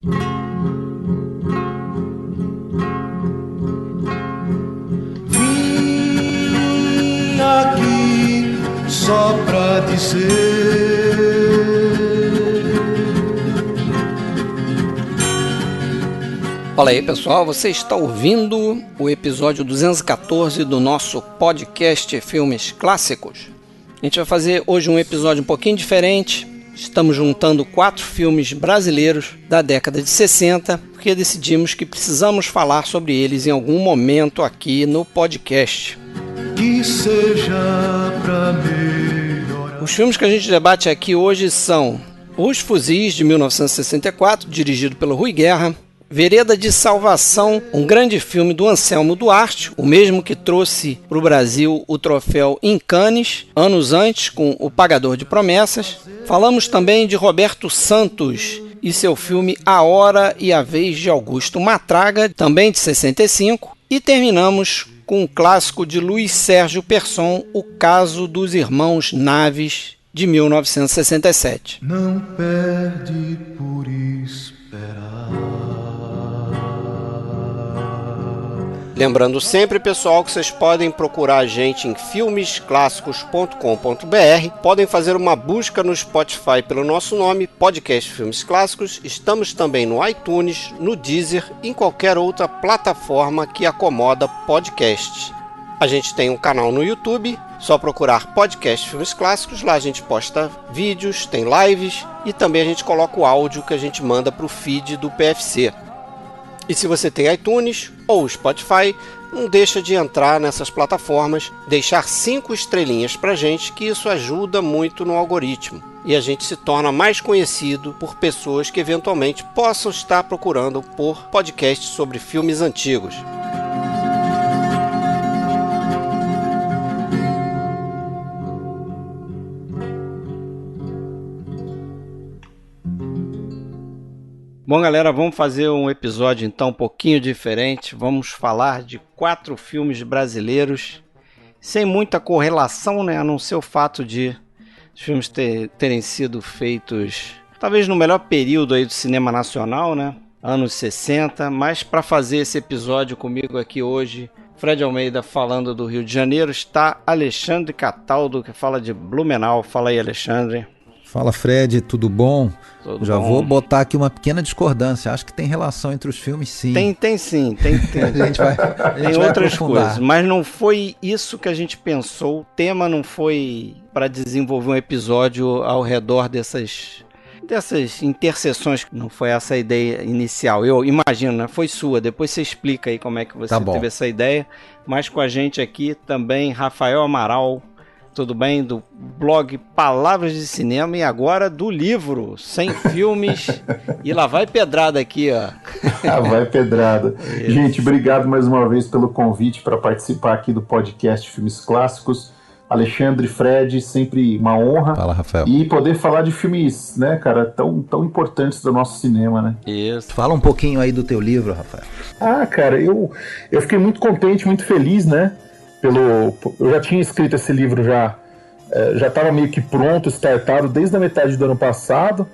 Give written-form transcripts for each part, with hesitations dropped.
Vim aqui só pra dizer: Fala aí, pessoal, você está ouvindo o episódio 214 do nosso podcast Filmes Clássicos. A gente vai fazer hoje um episódio um pouquinho diferente. Estamos juntando 4 filmes brasileiros da década de 60, porque decidimos que precisamos falar sobre eles em algum momento aqui no podcast. que seja pra melhorar. Os filmes que a gente debate aqui hoje são Os Fuzis, de 1964, dirigido pelo Rui Guerra; Vereda de Salvação, um grande filme do Anselmo Duarte, o mesmo que trouxe para o Brasil o troféu em Cannes, anos antes, com O Pagador de Promessas. Falamos também de Roberto Santos e seu filme A Hora e a Vez de Augusto Matraga, também de 65. E terminamos com um clássico de Luiz Sérgio Persson, O Caso dos Irmãos Naves, de 1967. Não perde por esperar. Lembrando sempre, pessoal, que vocês podem procurar a gente em filmesclassicos.com.br, podem fazer uma busca no Spotify pelo nosso nome, Podcast Filmes Clássicos. Estamos também no iTunes, no Deezer e em qualquer outra plataforma que acomoda podcasts. A gente tem um canal no YouTube, só procurar Podcast Filmes Clássicos, lá a gente posta vídeos, tem lives e também a gente coloca o áudio que a gente manda para o feed do PFC. E se você tem iTunes ou Spotify, não deixa de entrar nessas plataformas, deixar 5 estrelinhas pra gente, que isso ajuda muito no algoritmo. E a gente se torna mais conhecido por pessoas que eventualmente possam estar procurando por podcasts sobre filmes antigos. Bom, galera, vamos fazer um episódio então um pouquinho diferente. Vamos falar de 4 filmes brasileiros sem muita correlação, né? A não ser o fato de os filmes terem sido feitos talvez no melhor período aí do cinema nacional, né? Anos 60. Mas para fazer esse episódio comigo aqui hoje, Fred Almeida falando do Rio de Janeiro, está Alexandre Cataldo, que fala de Blumenau. Fala aí, Alexandre. Fala, Fred, tudo bom? Tudo Já bom. vou botar aqui uma pequena discordância. Acho que tem relação entre os filmes, sim. Tem sim. Tem A gente vai outras aprofundar. coisas, mas não foi isso que a gente pensou. O tema não foi para desenvolver um episódio ao redor dessas interseções. Não foi essa a ideia inicial. Eu imagino, né? Foi sua. Depois você explica aí como é que você teve essa ideia. Mas com a gente aqui também, Rafael Amaral. Tudo bem? Do blog Palavras de Cinema e agora do livro 100 Filmes. E lá vai pedrada aqui, ó. Vai pedrada. Isso. Gente, obrigado mais uma vez pelo convite para participar aqui do podcast Filmes Clássicos. Alexandre, Fred, sempre uma honra. Fala, Rafael. E poder falar de filmes, né, cara, tão importantes do nosso cinema, né? Isso. Fala um pouquinho aí do teu livro, Rafael. Cara, eu fiquei muito contente, muito feliz, né? Eu já tinha escrito esse livro já estava meio que pronto, startado desde a metade do ano passado.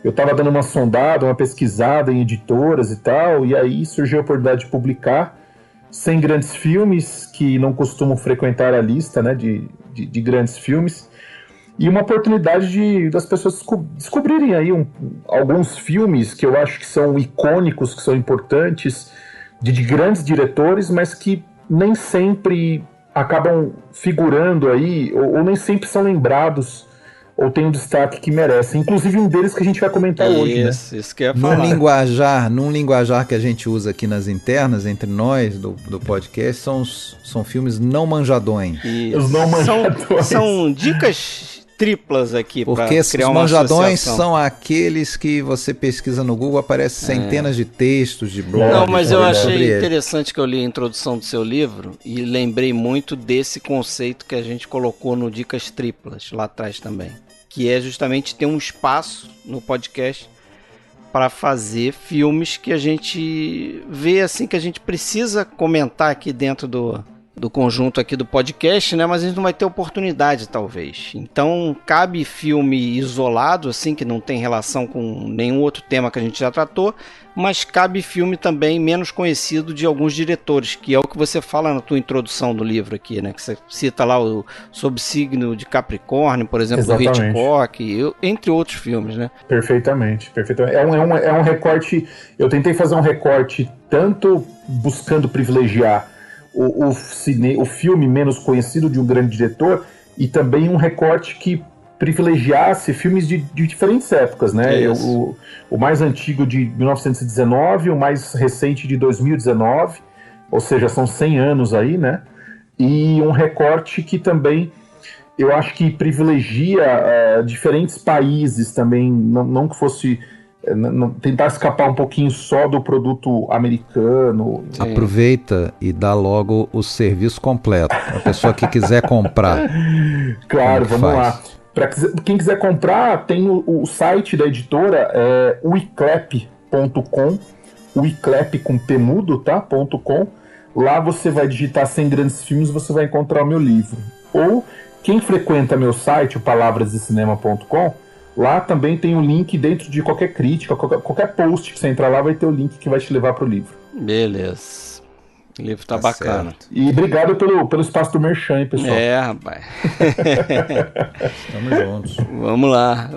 Eu estava dando uma sondada, uma pesquisada em editoras e tal, e aí surgiu a oportunidade de publicar 100 grandes filmes que não costumam frequentar a lista, né, de grandes filmes, e uma oportunidade das pessoas descobrirem aí alguns filmes que eu acho que são icônicos, que são importantes, de grandes diretores, mas que nem sempre acabam figurando aí, ou nem sempre são lembrados, ou têm um destaque que merecem. Inclusive um deles que a gente vai comentar hoje, né? Isso que eu ia falar. Num linguajar que a gente usa aqui nas internas, entre nós, do podcast, são filmes não manjadões. Isso. Os não manjadões. São dicas triplas aqui para Porque criar os uma manjadões associação. são aqueles que você pesquisa no Google, aparece centenas de textos, de blogs. Não, mas eu sobre achei ele. interessante que eu li a introdução do seu livro e lembrei muito desse conceito que a gente colocou no Dicas Triplas lá atrás também, que é justamente ter um espaço no podcast para fazer filmes que a gente vê assim, que a gente precisa comentar aqui dentro do conjunto aqui do podcast, né? Mas a gente não vai ter oportunidade, talvez. Então, cabe filme isolado, assim, que não tem relação com nenhum outro tema que a gente já tratou, mas cabe filme também menos conhecido de alguns diretores, que é o que você fala na tua introdução do livro aqui, né? Que você cita lá o Sob Signo de Capricórnio, por exemplo, Exatamente. do Hitchcock, entre outros filmes, né? Perfeitamente. É um recorte. Eu tentei fazer um recorte tanto buscando privilegiar o filme menos conhecido de um grande diretor e também um recorte que privilegiasse filmes de diferentes épocas, né? O mais antigo de 1919, o mais recente de 2019, ou seja, são 100 anos aí, né? E um recorte que também eu acho que privilegia diferentes países também, não que fosse tentar escapar um pouquinho só do produto americano. Aproveita e dá logo o serviço completo. A pessoa que quiser comprar. Claro, vamos faz? lá. Para quem quiser comprar, tem o site da editora, uiclep.com, uiclep com P mudo, tá? .com. Lá você vai digitar 100 grandes filmes, você vai encontrar o meu livro. Ou quem frequenta meu site, o palavrasdecinema.com, lá também tem um link dentro de qualquer crítica, qualquer post que você entrar lá vai ter o link que vai te levar pro livro. Beleza. O livro tá bacana. Certo. E obrigado pelo espaço do Merchan, pessoal. Rapaz. Estamos juntos. Vamos lá.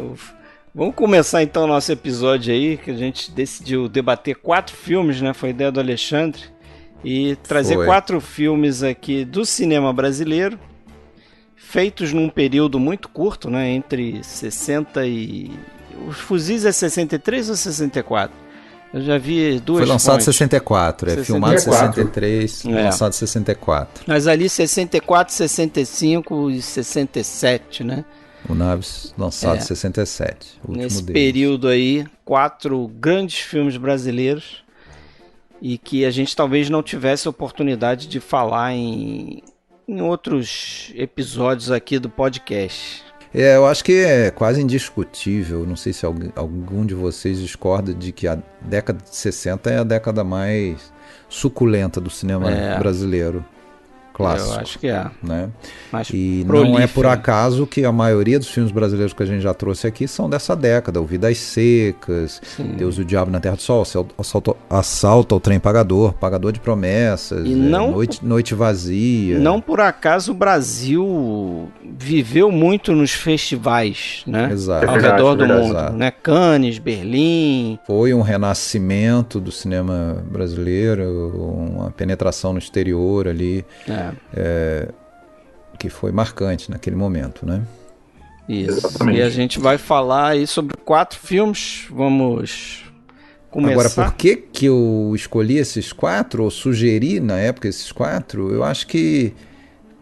Vamos começar então o nosso episódio aí, que a gente decidiu debater 4 filmes, né? Foi a ideia do Alexandre. E trazer 4 filmes aqui do cinema brasileiro, feitos num período muito curto, né? Entre 60 e... Os Fuzis é 63 ou 64? Eu já vi duas. Foi lançado em fontes. 64, filmado em 63, lançado em 64. Mas ali 64, 65 e 67, né? O Naves lançado em 67. O último Nesse deles. período aí, 4 grandes filmes brasileiros e que a gente talvez não tivesse oportunidade de falar em outros episódios aqui do podcast. Eu acho que é quase indiscutível, não sei se algum de vocês discorda de que a década de 60 é a década mais suculenta do cinema brasileiro clássico. Eu acho que é. Né? E não é por acaso que a maioria dos filmes brasileiros que a gente já trouxe aqui são dessa década. O Vidas Secas, Deus e o Diabo na Terra do Sol, Assalto ao Trem Pagador, Pagador de Promessas, Noite Vazia. Não por acaso o Brasil viveu muito nos festivais, né? Exato. Ao redor do mundo, né? Cannes, Berlim. Foi um renascimento do cinema brasileiro, uma penetração no exterior ali. Que foi marcante naquele momento, né? Isso. Exatamente. E a gente vai falar aí sobre 4 filmes. Vamos começar. Agora, por que eu escolhi esses 4, ou sugeri na época esses 4? Eu acho que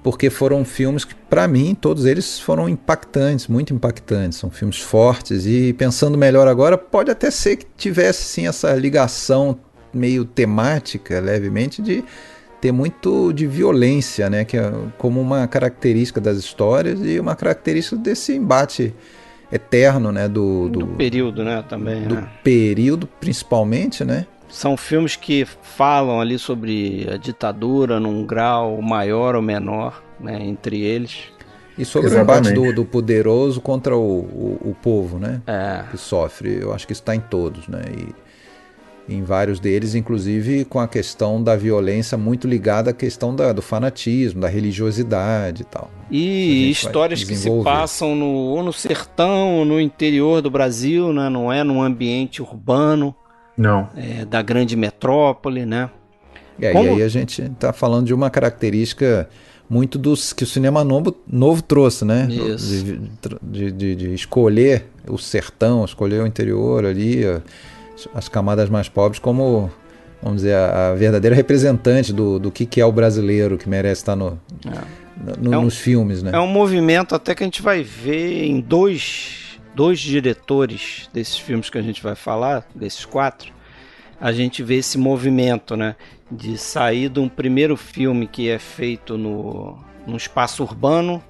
porque foram filmes que, para mim, todos eles foram impactantes, muito impactantes. São filmes fortes e, pensando melhor agora, pode até ser que tivesse sim essa ligação meio temática, levemente, de ter muito de violência, né? Que é como uma característica das histórias e uma característica desse embate eterno, né? Do período, né? Também. Do período, principalmente, né? São filmes que falam ali sobre a ditadura num grau maior ou menor, né? Entre eles. E sobre o embate do poderoso contra o povo, né? Que sofre. Eu acho que isso está em todos, né? E em vários deles, inclusive com a questão da violência muito ligada à questão do fanatismo, da religiosidade e tal. E histórias que se passam ou no sertão ou no interior do Brasil, né? Não é num ambiente urbano. Não. Da grande metrópole, né? E aí a gente está falando de uma característica muito que o cinema novo trouxe, né? Isso. De escolher o sertão, escolher o interior ali, as camadas mais pobres como, vamos dizer, a verdadeira representante do que é o brasileiro, que merece estar nos filmes, né? É um movimento até que a gente vai ver em dois diretores desses filmes que a gente vai falar, desses 4, a gente vê esse movimento, né? De sair de um primeiro filme que é feito no espaço urbano,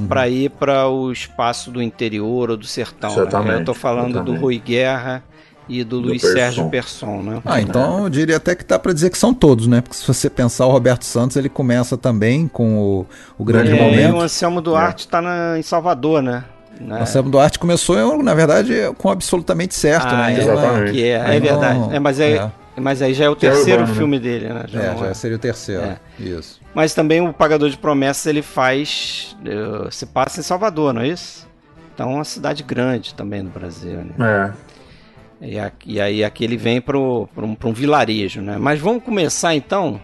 para ir para o espaço do interior ou do sertão. Né? Eu estou falando do Rui Guerra e do Luiz Sérgio Persson, né? Então eu diria até que dá para dizer que são todos, né? Porque se você pensar, o Roberto Santos, ele começa também com o grande momento. E o Anselmo Duarte está em Salvador, né? O Anselmo Duarte começou, na verdade, com absolutamente certo, né? Exatamente. É verdade. Mas aí já é o terceiro filme dele, né? Já seria o terceiro. Isso. Mas também o Pagador de Promessas, ele se passa em Salvador, não é isso? Então é uma cidade grande também no Brasil, né? E aí aqui ele vem para um vilarejo, né? Mas vamos começar então?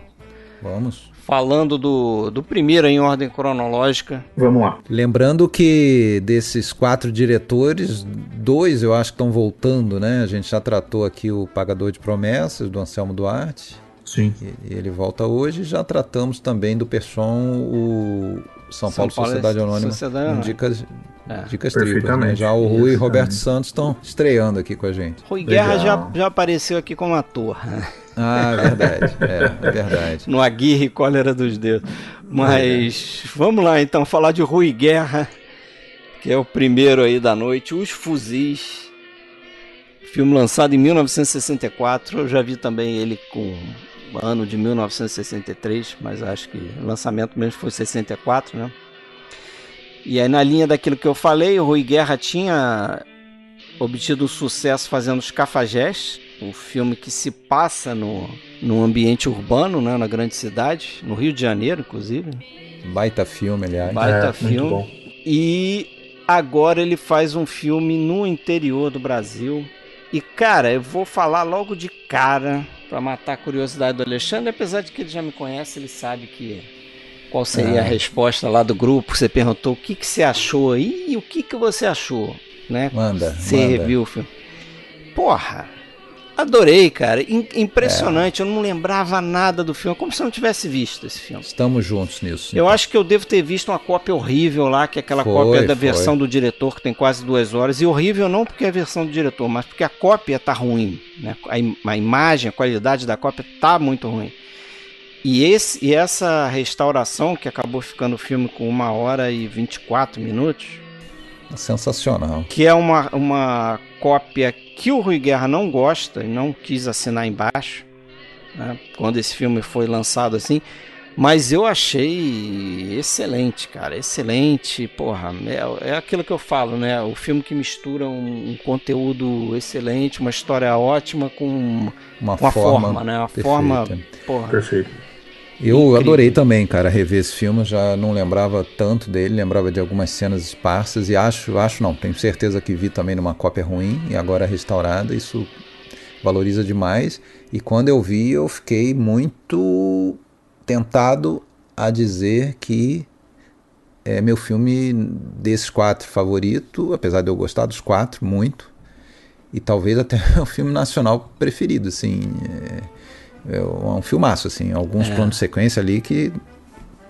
Vamos. Falando do primeiro em ordem cronológica. Vamos lá. Lembrando que desses 4 diretores, 2 eu acho que estão voltando, né? A gente já tratou aqui o Pagador de Promessas, do Anselmo Duarte. Sim. E ele volta hoje. Já tratamos também do Persson, o São Paulo Sociedade Anônima. Dicas triplas, né? Já o Rui e Roberto Santos estão estreando aqui com a gente. Rui Guerra já apareceu aqui como ator. Verdade. É verdade. No Aguirre e Cólera dos Deuses. Mas vamos lá então, falar de Rui Guerra, que é o primeiro aí da noite, Os Fuzis. Filme lançado em 1964. Eu já vi também ele com o ano de 1963, mas acho que o lançamento mesmo foi 64, né? E aí, na linha daquilo que eu falei, o Rui Guerra tinha obtido sucesso fazendo Os Cafajestes, um filme que se passa no ambiente urbano, né, na grande cidade, no Rio de Janeiro, inclusive. Baita filme, aliás. Baita filme. Muito bom. E agora ele faz um filme no interior do Brasil. E, cara, eu vou falar logo de cara, para matar a curiosidade do Alexandre, apesar de que ele já me conhece, ele sabe qual seria a resposta lá do grupo. Você perguntou o que você achou aí e o que você achou, né? Manda. Reviu o filme. Porra, adorei, cara. Impressionante. Eu não lembrava nada do filme, como se eu não tivesse visto esse filme. Estamos juntos nisso. Eu acho que eu devo ter visto uma cópia horrível lá, que é aquela cópia da versão do diretor, que tem quase 2 horas. E horrível não porque é a versão do diretor, mas porque a cópia tá ruim, né? A imagem, a qualidade da cópia tá muito ruim. E essa restauração, que acabou ficando o filme com 1 hora e 24 minutos... Sensacional. Que é uma cópia que o Rui Guerra não gosta e não quis assinar embaixo, né, quando esse filme foi lançado assim. Mas eu achei excelente, cara. Excelente. Porra, é aquilo que eu falo, né? O filme que mistura um conteúdo excelente, uma história ótima com uma forma, né? Uma perfeita. forma... Porra. Perfeito. Eu incrível. Adorei também, cara, rever esse filme. Eu já não lembrava tanto dele, lembrava de algumas cenas esparsas. E tenho certeza que vi também numa cópia ruim e agora restaurada. Isso valoriza demais. E quando eu vi, eu fiquei muito tentado a dizer que é meu filme desses 4 favorito, apesar de eu gostar dos 4 muito, e talvez até o filme nacional preferido, assim, é um filmaço, assim, alguns planos de sequência ali que,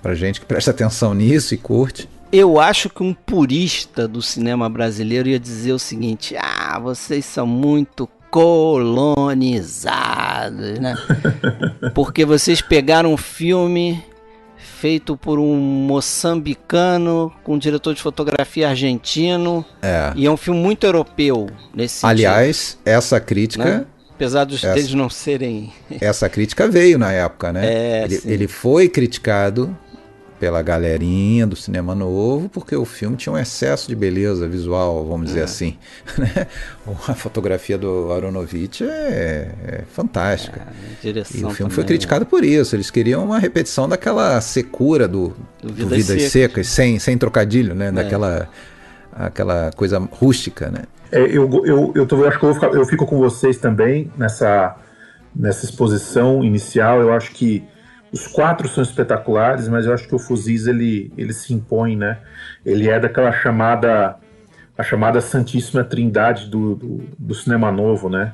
pra gente que presta atenção nisso e curte. Eu acho que um purista do cinema brasileiro ia dizer o seguinte: vocês são muito colonizados, né? Porque vocês pegaram um filme feito por um moçambicano com um diretor de fotografia argentino, e é um filme muito europeu nesse sentido. Aliás, essa crítica, né? Apesar deles não serem... Essa crítica veio na época, né? Ele foi criticado pela galerinha do cinema novo, porque o filme tinha um excesso de beleza visual, vamos dizer assim. Né? A fotografia do Aronofsky é fantástica. E o filme foi criticado por isso. Eles queriam uma repetição daquela secura do Vidas Secas, sem trocadilho, né? Aquela coisa rústica, né? Eu acho que eu fico com vocês também nessa exposição inicial. Eu acho que os 4 são espetaculares, mas eu acho que o Fuzis ele se impõe, né? Ele é daquela chamada Santíssima Trindade do cinema novo, né?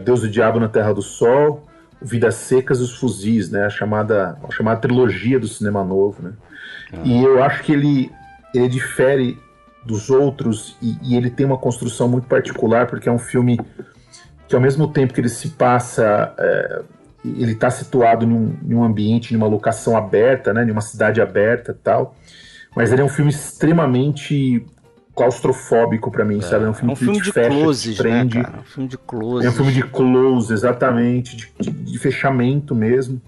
Deus e o Diabo na Terra do Sol, Vidas Secas e os Fuzis, né? A chamada trilogia do cinema novo, né? E eu acho que ele difere dos outros e ele tem uma construção muito particular, porque é um filme que, ao mesmo tempo que ele se passa... ele está situado em um ambiente, em uma locação aberta, né, em uma cidade aberta e tal, mas ele é um filme extremamente claustrofóbico pra mim, sabe? É um filme, um filme que de fecha, closes, te prende. né, cara? Um filme de closes. É um filme de close, exatamente, de fechamento mesmo,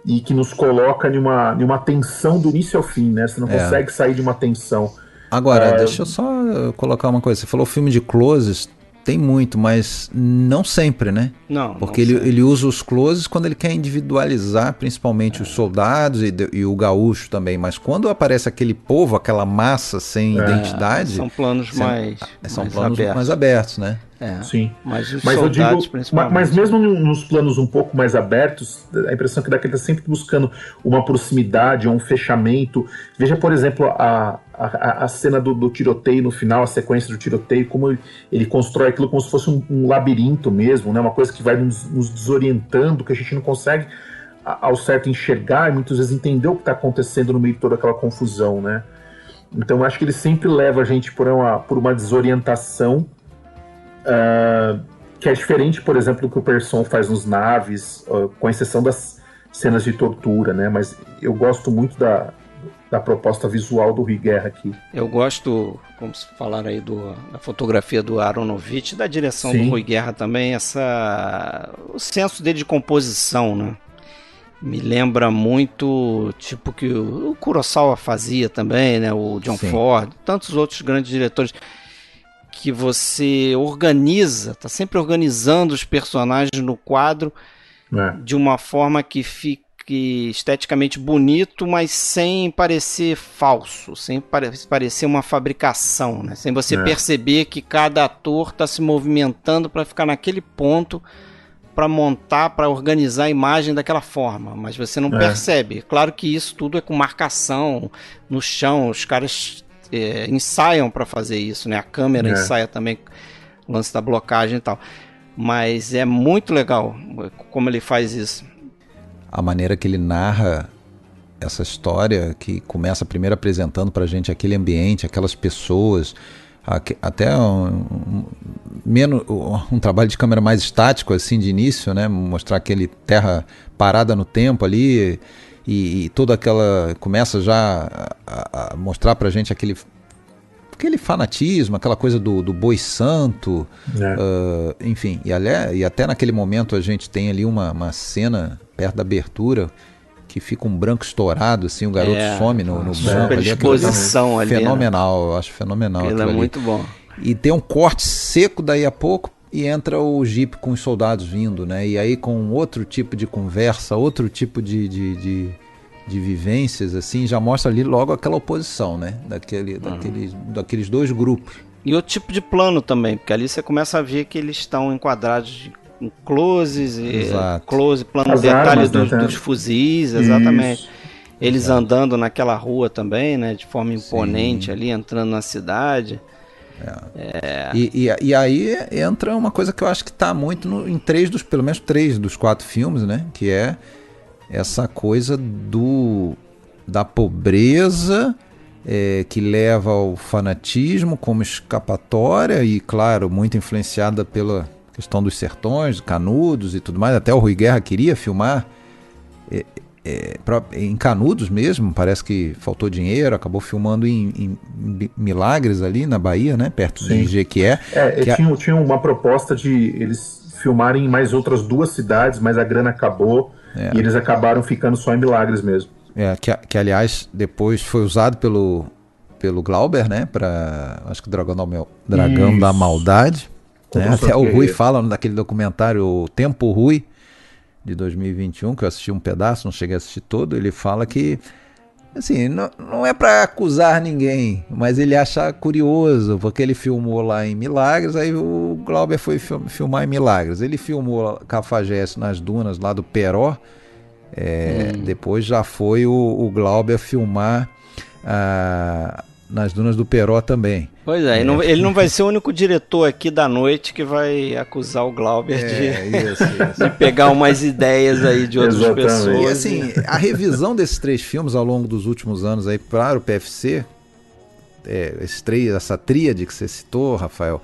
e que nos coloca numa tensão do início ao fim, né? Você não consegue sair de uma tensão. Agora, deixa eu só colocar uma coisa. Você falou filme de closes, tem muito, mas não sempre, né? Não. Porque ele usa os closes quando ele quer individualizar, principalmente os soldados e o gaúcho também. Mas quando aparece aquele povo, aquela massa sem identidade... São planos mais mais abertos, né? Sim. Mas os eu soldados, digo, principalmente. mas mesmo nos planos um pouco mais abertos, a impressão que dá que ele está sempre buscando uma proximidade, um fechamento. Veja, por exemplo, a cena do tiroteio no final, a sequência do tiroteio, como ele constrói aquilo como se fosse um labirinto mesmo, né? Uma coisa que vai nos desorientando, que a gente não consegue ao certo enxergar e muitas vezes entender o que está acontecendo no meio de toda aquela confusão, né? Então eu acho que ele sempre leva a gente por uma desorientação, que é diferente, por exemplo, do que o Persson faz nos Naves, com exceção das cenas de tortura, né? Mas eu gosto muito da proposta visual do Rui Guerra aqui. Eu gosto, como se falaram aí, da fotografia do Aronofsky, da direção do Rui Guerra também, o senso dele de composição, né? Me lembra muito, tipo, que o Kurosawa fazia também, né? O John Ford, tantos outros grandes diretores, que você organiza, tá sempre organizando os personagens no quadro de uma forma que fique esteticamente bonito, mas sem parecer falso, sem parecer uma fabricação, né? Sem você perceber que cada ator está se movimentando para ficar naquele ponto, para montar, para organizar a imagem daquela forma, mas você não percebe. Claro que isso tudo é com marcação no chão, os caras ensaiam para fazer isso, né? A câmera ensaia também o lance da blocagem e tal, mas é muito legal como ele faz isso. A maneira que ele narra essa história, que começa primeiro apresentando pra gente aquele ambiente, aquelas pessoas, até um trabalho de câmera mais estático assim de início, né? Mostrar aquele terra parada no tempo ali, e toda aquela... começa já a mostrar pra gente aquele fanatismo, aquela coisa do boi santo, enfim, e até naquele momento a gente tem ali uma cena perto da abertura que fica um branco estourado, assim, o garoto some no branco ali, exposição ali, fenomenal, eu acho fenomenal. Ele é muito bom. E tem um corte seco daí a pouco, e entra o Jeep com os soldados vindo, né? E aí com outro tipo de conversa, outro tipo de vivências, assim, já mostra ali logo aquela oposição, né? Daqueles dois grupos. E outro tipo de plano também, porque ali você começa a ver que eles estão enquadrados em closes, plano de detalhe dos fuzis, exatamente. Isso. Eles andando naquela rua também, né? De forma imponente ali, entrando na cidade. E aí entra uma coisa que eu acho que está muito em pelo menos 3 dos 4 filmes, né? Que é essa coisa da pobreza que leva ao fanatismo como escapatória e, claro, muito influenciada pela questão dos sertões, Canudos e tudo mais. Até o Rui Guerra queria filmar em Canudos mesmo, parece que faltou dinheiro, acabou filmando em Milagres ali na Bahia, né, perto de Jequié. Tinha uma proposta de eles filmarem em mais outras 2 cidades, mas a grana acabou e eles acabaram ficando só em Milagres mesmo. Que aliás depois foi usado pelo Glauber, né, para acho que o Dragão da Maldade, né? Até o Rui fala naquele documentário O Tempo Rui de 2021, que eu assisti um pedaço, não cheguei a assistir todo. Ele fala que assim, não é para acusar ninguém, mas ele acha curioso, porque ele filmou lá em Milagres, aí o Glauber foi filmar em Milagres. Ele filmou Cafajeste nas dunas lá do Peró, depois já foi o Glauber filmar nas dunas do Peró também. Pois é, ele não vai ser o único diretor aqui da noite que vai acusar o Glauber de pegar umas ideias aí de outras pessoas. E assim, a revisão desses 3 filmes ao longo dos últimos anos aí para o PFC, essa tríade que você citou, Rafael,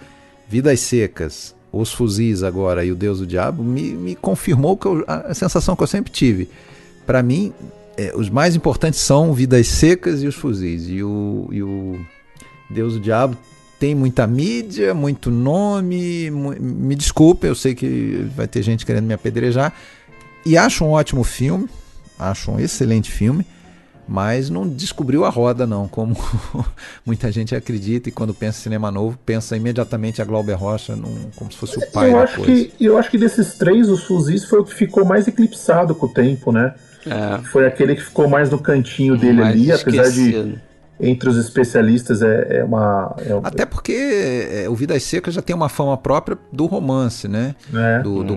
Vidas Secas, Os Fuzis agora e O Deus do Diabo, me confirmou a sensação que eu sempre tive. Para mim, os mais importantes são Vidas Secas e Os Fuzis. E o Deus do Diabo tem muita mídia, muito nome, me desculpa, eu sei que vai ter gente querendo me apedrejar, e acho um ótimo filme, acho um excelente filme, mas não descobriu a roda não, como muita gente acredita, e quando pensa em cinema novo, pensa imediatamente a Glauber Rocha como se fosse o pai da coisa. Eu acho que desses três, os Fuzis foi o que ficou mais eclipsado com o tempo, né? Foi aquele que ficou mais no cantinho dele mais ali, esquecido. Apesar de, entre os especialistas, Até porque o Vidas Secas já tem uma fama própria do romance, né? Do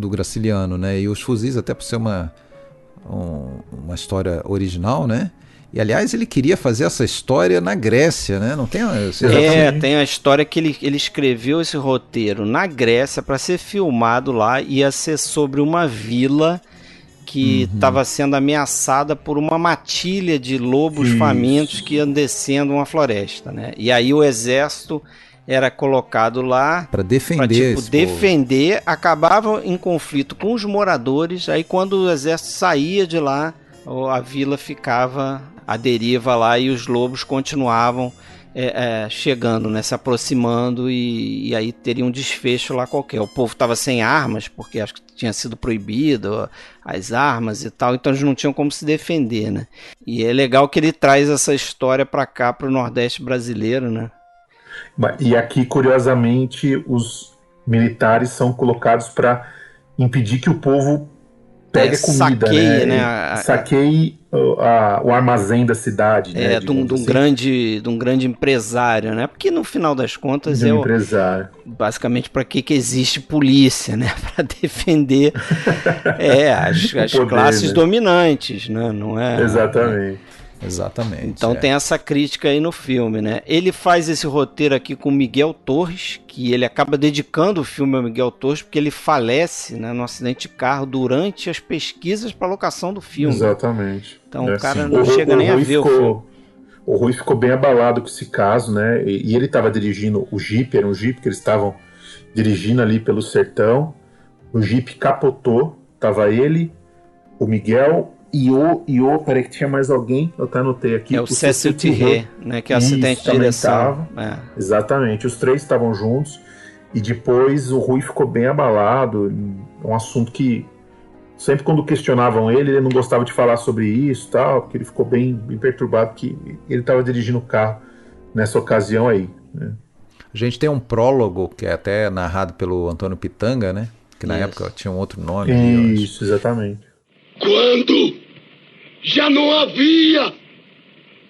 Graciliano, né? E os Fuzis, até por ser uma história original, né? E aliás, ele queria fazer essa história na Grécia, né? Não tem? Tem a história que ele escreveu esse roteiro na Grécia para ser filmado lá, ia ser sobre uma vila que estava sendo ameaçada por uma matilha de lobos famintos que iam descendo uma floresta, né? E aí o exército era colocado lá para defender, acabava em conflito com os moradores, aí quando o exército saía de lá, a vila ficava à deriva lá e os lobos continuavam chegando, né, se aproximando e aí teria um desfecho lá qualquer. O povo estava sem armas, porque acho que tinha sido proibido as armas e tal, então eles não tinham como se defender, né? E é legal que ele traz essa história para cá, para o Nordeste brasileiro, né? E aqui, curiosamente, os militares são colocados para impedir que o povo pegue comida, saqueie, né? Saqueie o armazém da cidade, né? De um grande empresário, né? Porque no final das contas basicamente para que existe polícia, né? Para defender as poder, classes né? dominantes, né? Não é? Exatamente. Então tem essa crítica aí no filme, né? Ele faz esse roteiro aqui com Miguel Torres, que ele acaba dedicando o filme ao Miguel Torres, porque ele falece, né, no acidente de carro durante as pesquisas para locação do filme. Exatamente. Então o cara não chega nem a ver o filme. O Rui ficou bem abalado com esse caso, né? E ele estava dirigindo o Jeep, era um Jeep que eles estavam dirigindo ali pelo sertão. O Jeep capotou, tava ele, o Miguel peraí que tinha mais alguém, eu até anotei aqui. O Cécil Thierry, né, que é o assistente de direção. Exatamente, os três estavam juntos e depois o Rui ficou bem abalado, um assunto que sempre quando questionavam ele não gostava de falar sobre isso, tal, porque ele ficou bem perturbado que ele estava dirigindo o carro nessa ocasião aí, né? A gente tem um prólogo que é até narrado pelo Antônio Pitanga, né, que na época tinha um outro nome. Isso, exatamente. Quando já não havia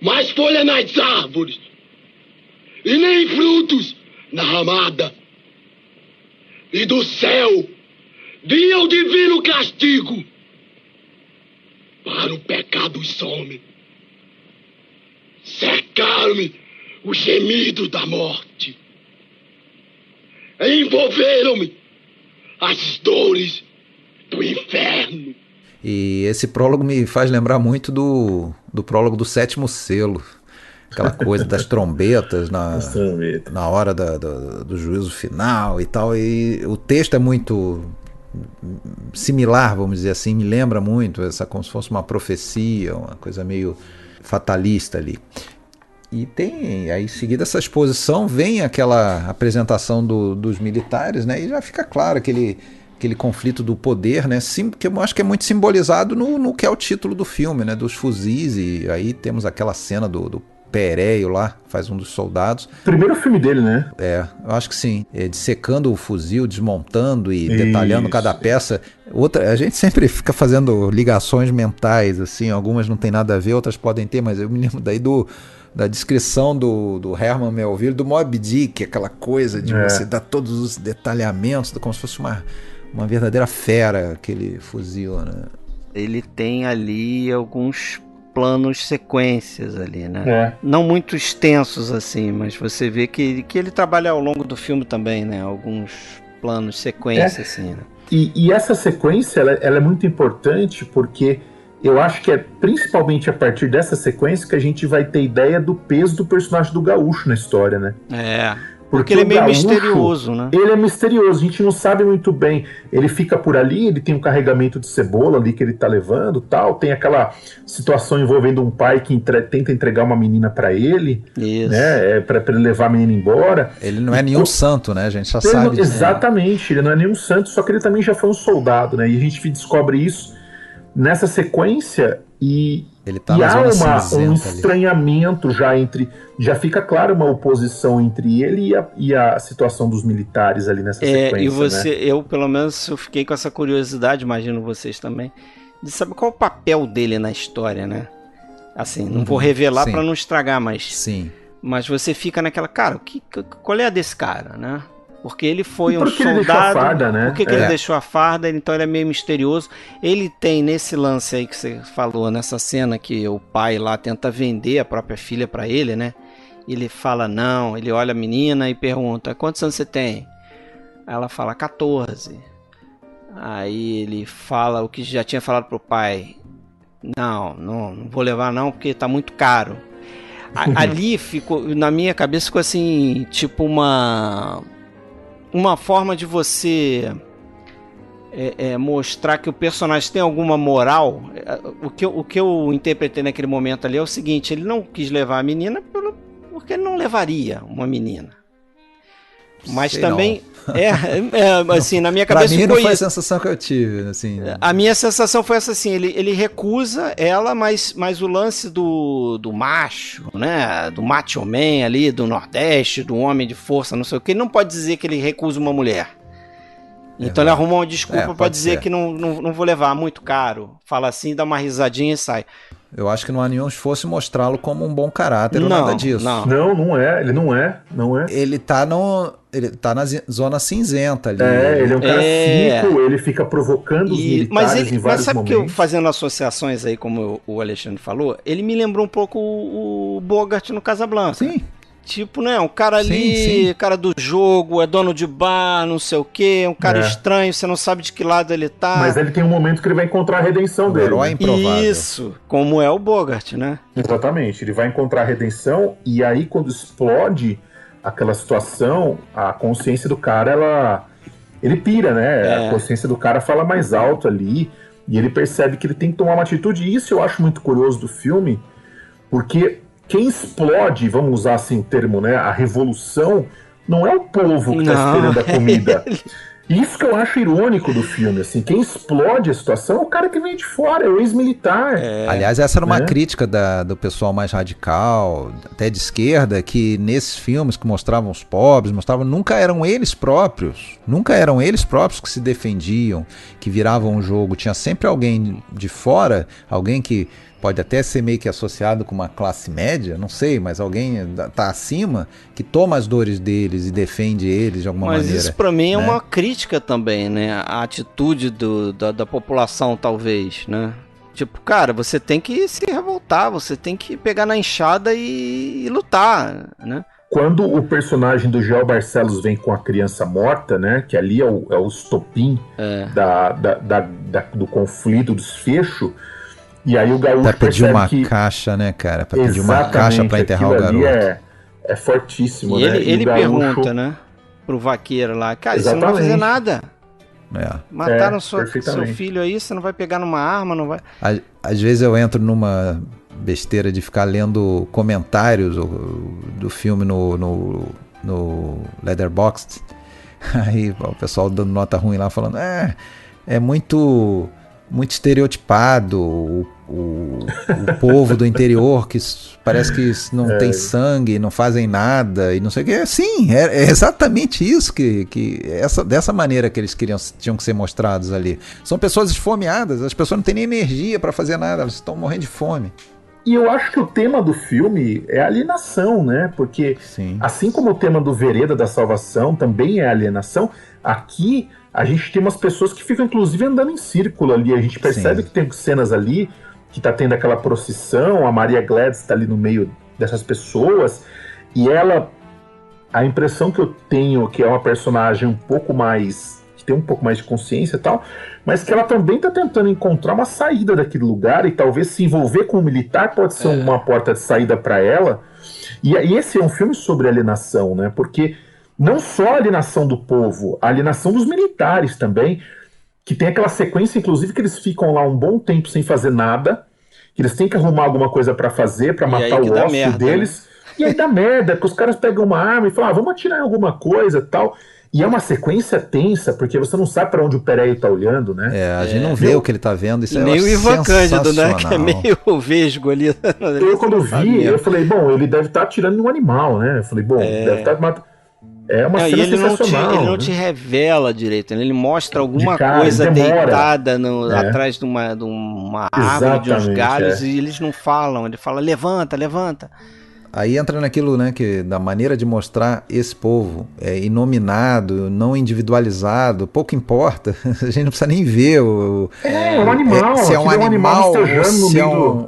mais folha nas árvores e nem frutos na ramada, e do céu vinha o divino castigo para o pecado dos homens. Cercaram-me os gemidos da morte, envolveram-me as dores do inferno. E esse prólogo me faz lembrar muito do prólogo do Sétimo Selo. Aquela coisa das trombetas na hora do juízo final e tal. E o texto é muito similar, vamos dizer assim, me lembra muito, como se fosse uma profecia, uma coisa meio fatalista ali. E tem, aí em seguida essa exposição, vem aquela apresentação dos militares, né? E já fica claro aquele conflito do poder, né? Que eu acho que é muito simbolizado no que é o título do filme, né? Dos fuzis, e aí temos aquela cena do Péréio lá, faz um dos soldados. Primeiro filme dele, né? Eu acho que sim. Dissecando o fuzil, desmontando e detalhando cada peça. A gente sempre fica fazendo ligações mentais, assim, algumas não tem nada a ver, outras podem ter, mas eu me lembro daí da descrição do Herman Melville, do Moby Dick, aquela coisa de você dar todos os detalhamentos, como se fosse uma verdadeira fera, aquele fuzil, né? Ele tem ali alguns planos sequências ali, né? Não muito extensos assim, mas você vê que ele trabalha ao longo do filme também, né? Alguns planos sequência assim, né? E essa sequência, ela é muito importante porque eu acho que é principalmente a partir dessa sequência que a gente vai ter ideia do peso do personagem do Gaúcho na história, né? Porque ele é meio gaúcho, misterioso, né? Ele é misterioso, a gente não sabe muito bem. Ele fica por ali, ele tem um carregamento de cebola ali que ele tá levando, tal. Tem aquela situação envolvendo um pai que tenta entregar uma menina para ele, Isso. né? Para ele levar a menina embora. Ele não é nenhum santo, né? A gente já sabe disso. Exatamente, ele não é nenhum santo, só que ele também já foi um soldado, né? E a gente descobre isso nessa sequência ele tá e na há zona cinzenta um ali. estranhamento já fica claro uma oposição entre ele e a situação dos militares ali nessa sequência. E você, né? eu pelo menos eu fiquei com essa curiosidade, imagino vocês também, de saber qual o papel dele na história, né? Assim, não vou revelar para não estragar, mas você fica naquela, cara, qual é a desse cara, né? Porque ele foi um soldado. Ele deixou a farda, né? Por que ele deixou a farda? Então ele é meio misterioso. Ele tem nesse lance aí que você falou, nessa cena que o pai lá tenta vender a própria filha pra ele, né? Ele fala não, ele olha a menina e pergunta: quantos anos você tem? Aí ela fala 14. Aí ele fala o que já tinha falado pro pai: não vou levar não porque tá muito caro. Ali ficou, na minha cabeça ficou assim, tipo uma forma de você mostrar que o personagem tem alguma moral. O que eu interpretei naquele momento ali é o seguinte: ele não quis levar a menina porque ele não levaria uma menina. Mas sei também assim, na minha cabeça pra mim não foi a sensação que eu tive, assim. A minha sensação foi essa, assim, ele recusa ela, mas o lance do macho, né, do macho man ali, do Nordeste, do homem de força, não sei o que, ele não pode dizer que ele recusa uma mulher. Então ele arruma uma desculpa pra dizer que não vou levar, muito caro. Fala assim, dá uma risadinha e sai. Eu acho que não há nenhum esforço em mostrá-lo como um bom caráter ou nada disso. Não é. Ele não é. Ele tá na zona cinzenta ali. Ele é um cara cínico, ele fica provocando os militares em vários mas sabe momentos. Que eu, fazendo associações aí, como o Alexandre falou, ele me lembrou um pouco o Bogart no Casablanca. Sim. Tipo, né, um cara ali, cara do jogo, é dono de bar, não sei o quê, um cara estranho, você não sabe de que lado ele tá. Mas ele tem um momento que ele vai encontrar a redenção dele. Herói improvável. Isso, como é o Bogart, né? Exatamente, ele vai encontrar a redenção e aí quando explode aquela situação, a consciência do cara, ele pira, né? A consciência do cara fala mais alto ali e ele percebe que ele tem que tomar uma atitude. E isso eu acho muito curioso do filme, porque quem explode, vamos usar assim o termo, né, a revolução, não é o povo que está esperando a comida. Isso que eu acho irônico do filme, assim, quem explode a situação é o cara que vem de fora, é o ex-militar. Aliás, essa era uma crítica do pessoal mais radical, até de esquerda, que nesses filmes que mostravam os pobres, nunca eram eles próprios que se defendiam, que viravam o jogo. Tinha sempre alguém de fora, alguém que pode até ser meio que associado com uma classe média, não sei, mas alguém tá acima, que toma as dores deles e defende eles de alguma maneira. Mas isso pra mim é uma crítica também, né? A atitude da população, talvez, né? Tipo, cara, você tem que se revoltar, você tem que pegar na enxada e lutar, né? Quando o personagem do Joel Barcelos vem com a criança morta, né? Que ali é o estopim do conflito, do desfecho. E aí o gaúcho pra pedir uma caixa, né, cara? Pra pedir uma caixa pra enterrar o garoto. É fortíssimo, e né? Ele pergunta, né, pro vaqueiro lá, cara, você não vai fazer nada. Mataram seu filho aí, você não vai pegar numa arma, não vai... Às vezes eu entro numa besteira de ficar lendo comentários do filme no Letterboxd. Aí o pessoal dando nota ruim lá, falando, é muito estereotipado o povo do interior que parece que não tem sangue, não fazem nada e não sei o que. Sim, é exatamente isso dessa maneira que eles tinham que ser mostrados ali. São pessoas esfomeadas, as pessoas não têm nem energia para fazer nada, elas estão morrendo de fome. E eu acho que o tema do filme é alienação, né? Porque assim como o tema do Vereda da Salvação também é alienação, aqui a gente tem umas pessoas que ficam inclusive andando em círculo ali, a gente percebe que tem cenas ali que tá tendo aquela procissão, a Maria Gladys tá ali no meio dessas pessoas, e ela, a impressão que eu tenho que é uma personagem um pouco mais, que tem um pouco mais de consciência e tal, mas que ela também tá tentando encontrar uma saída daquele lugar, e talvez se envolver com o militar pode ser uma porta de saída para ela, e esse é um filme sobre alienação, né, porque não só a alienação do povo, a alienação dos militares também, que tem aquela sequência, inclusive, que eles ficam lá um bom tempo sem fazer nada, que eles têm que arrumar alguma coisa pra fazer, pra matar o ócio deles, né? E aí dá merda, porque os caras pegam uma arma e falam, vamos atirar em alguma coisa e tal. E é uma sequência tensa, porque você não sabe pra onde o Pereio tá olhando, né? A gente não vê o que ele tá vendo, isso nem é o Ivan Cândido, né? Que é meio vesgo ali. Eu, quando vi, eu falei, bom, ele deve estar atirando em um animal, né? Eu falei, bom, deve estar matando. É uma cena sensacional. Ele não te revela direito, né? Ele mostra alguma coisa deitada atrás de uma árvore, de uns galhos, e eles não falam. Ele fala, levanta, levanta. Aí entra naquilo, né, que da maneira de mostrar esse povo inominado, não individualizado, pouco importa, a gente não precisa nem ver um animal, se é um animal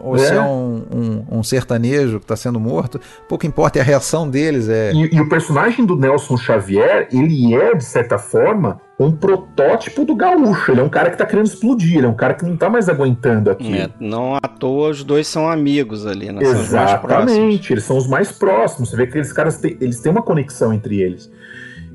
ou se é um um sertanejo que está sendo morto, pouco importa, e a reação deles é... E o personagem do Nelson Xavier, ele é, de certa forma, um protótipo do gaúcho. Ele é um cara que tá querendo explodir, ele é um cara que não tá mais aguentando aqui. Não à toa os dois são amigos ali, né? Exatamente, eles são os mais próximos. Você vê que aqueles caras eles têm uma conexão entre eles.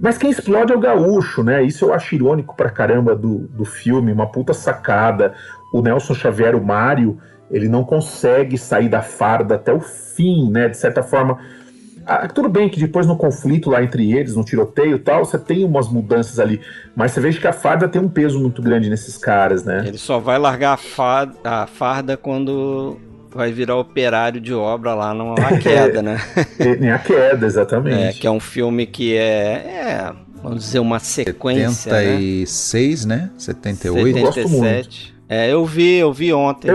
Mas quem explode é o gaúcho, né? Isso eu acho irônico pra caramba do filme, uma puta sacada. O Nelson Xavier, o Mário, ele não consegue sair da farda até o fim, né? De certa forma... tudo bem que depois no conflito lá entre eles, no tiroteio e tal, você tem umas mudanças ali, mas você vê que a farda tem um peso muito grande nesses caras, né? Ele só vai largar a farda quando vai virar operário de obra lá na Queda, né? Em A Queda, exatamente. Que é um filme que vamos dizer, uma sequência, 76, né? 78. 77. Eu gosto muito. Eu vi ontem.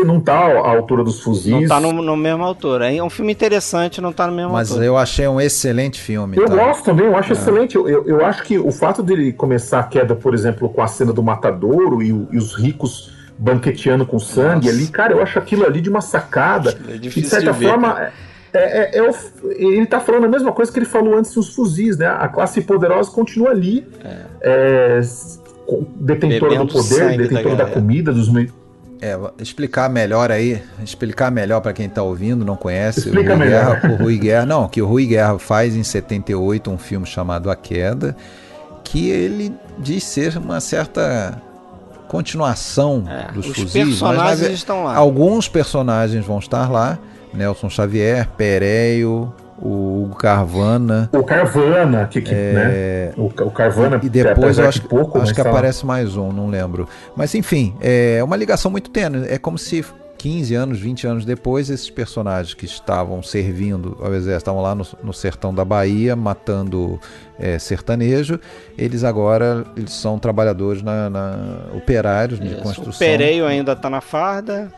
Não tá à altura dos Fuzis. Não tá no mesmo autor. É um filme interessante, não tá no mesmo autor. Mas eu achei um excelente filme. Eu gosto também, eu acho excelente. Eu acho que o fato dele começar a queda, por exemplo, com a cena do matadouro e os ricos banqueteando com sangue ali, cara, eu acho aquilo ali de uma sacada. É difícil de certa forma, ele tá falando a mesma coisa que ele falou antes dos Fuzis, né? A classe poderosa continua ali. Detentora do poder, detentora da comida, dos meios. Explicar melhor para quem tá ouvindo, não conhece. Explica melhor. O Rui Guerra, que o Rui Guerra faz em 78 um filme chamado A Queda, que ele diz ser uma certa continuação dos Fuzis. Os personagens estão lá. Alguns personagens vão estar lá. Nelson Xavier, Pereio, o Hugo Carvana. O Carvana, né? O Carvana. E depois eu acho que aparece mais um, não lembro. Mas enfim, é uma ligação muito tênue. É como se 15 anos, 20 anos depois, esses personagens que estavam servindo ao exército, estavam lá no sertão da Bahia, matando sertanejo, eles são trabalhadores operários de construção. O Pereio ainda está na farda.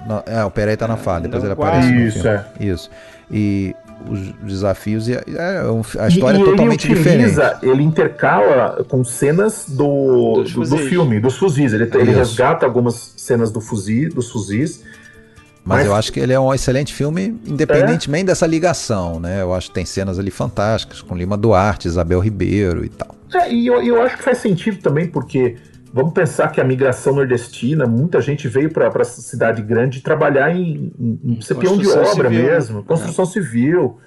O Pereio está na farda, depois ele aparece no filme. Isso. E os desafios, a história é totalmente diferente. Ele intercala com cenas do filme, dos Fuzis. Ele resgata algumas cenas dos Fuzis. Mas eu acho que ele é um excelente filme, independentemente dessa ligação, né? Eu acho que tem cenas ali fantásticas, com Lima Duarte, Isabel Ribeiro e tal. E eu acho que faz sentido também, porque vamos pensar que a migração nordestina, muita gente veio para essa cidade grande trabalhar em ser peão de obra civil, mesmo, construção civil.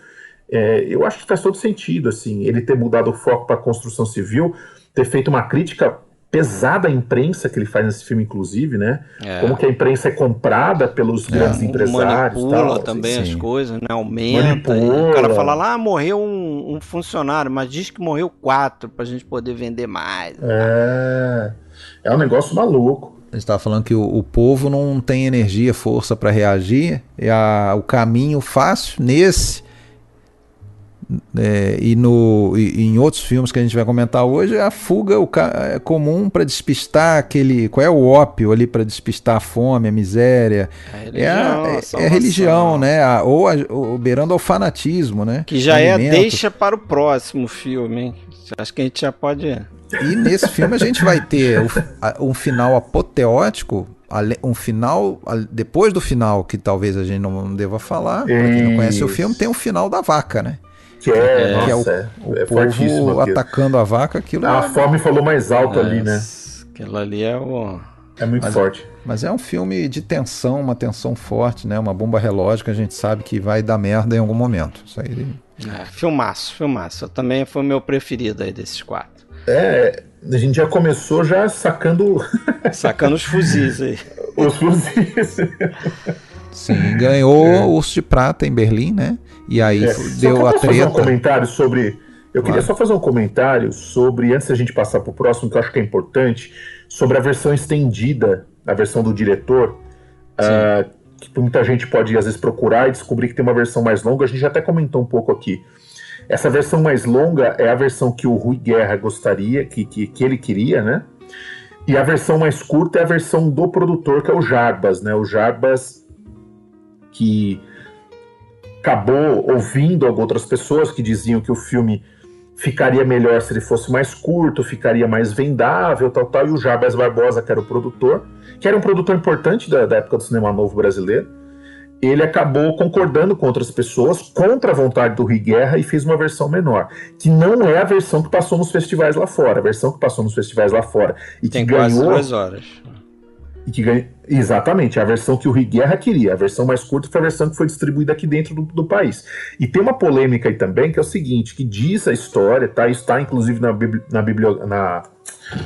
Eu acho que faz todo sentido, assim, ele ter mudado o foco para construção civil, ter feito uma crítica pesada à imprensa que ele faz nesse filme, inclusive, né? Como que a imprensa é comprada pelos grandes empresários. Manipula tal, também assim. as coisas, né? Aumenta. O cara fala lá, morreu um funcionário, mas diz que morreu 4 pra gente poder vender mais. É um negócio maluco. A gente estava falando que o povo não tem energia, força para reagir, e o caminho fácil e em outros filmes que a gente vai comentar hoje, a fuga é comum para despistar qual é o ópio ali para despistar a fome, a miséria. É a religião, né? Ou beirando ao fanatismo, né? Que já deixa para o próximo filme, hein? Acho que a gente já pode... E nesse filme a gente vai ter um final apoteótico, um final, depois do final, que talvez a gente não deva falar, para quem não conhece o filme, tem o final da vaca, né? Que é o povo atacando a vaca. A fome falou mais alto ali, né? Aquilo ali é o... É muito forte. Mas é um filme de tensão, uma tensão forte, né? Uma bomba relógio que a gente sabe que vai dar merda em algum momento. Isso aí... Filmaço. Também foi o meu preferido aí desses 4. A gente já começou sacando... Sacando os fuzis aí. Os fuzis. Sim, ganhou o Urso de Prata em Berlim, né? E aí deu a treta. Fazer um comentário sobre... Eu queria só fazer um comentário sobre, antes da gente passar pro próximo, que eu acho que é importante, sobre a versão estendida, a versão do diretor, que muita gente pode, às vezes, procurar e descobrir que tem uma versão mais longa. A gente já até comentou um pouco aqui. Essa versão mais longa é a versão que o Rui Guerra gostaria, que ele queria, né? E a versão mais curta é a versão do produtor, que é o Jarbas, né? O Jarbas que acabou ouvindo outras pessoas que diziam que o filme ficaria melhor se ele fosse mais curto, ficaria mais vendável, tal, e o Jarbas Barbosa, que era o produtor, que era um produtor importante da época do cinema novo brasileiro, ele acabou concordando com outras pessoas, contra a vontade do Rui Guerra, e fez uma versão menor, que não é a versão que passou nos festivais lá fora. A versão que passou nos festivais lá fora e tem que quase ganhou... 2 horas. E que ganhou, exatamente, a versão que o Rui Guerra queria. A versão mais curta foi a versão que foi distribuída aqui dentro do país. E tem uma polêmica aí também, que é o seguinte, que diz a história, tá? Isso está inclusive na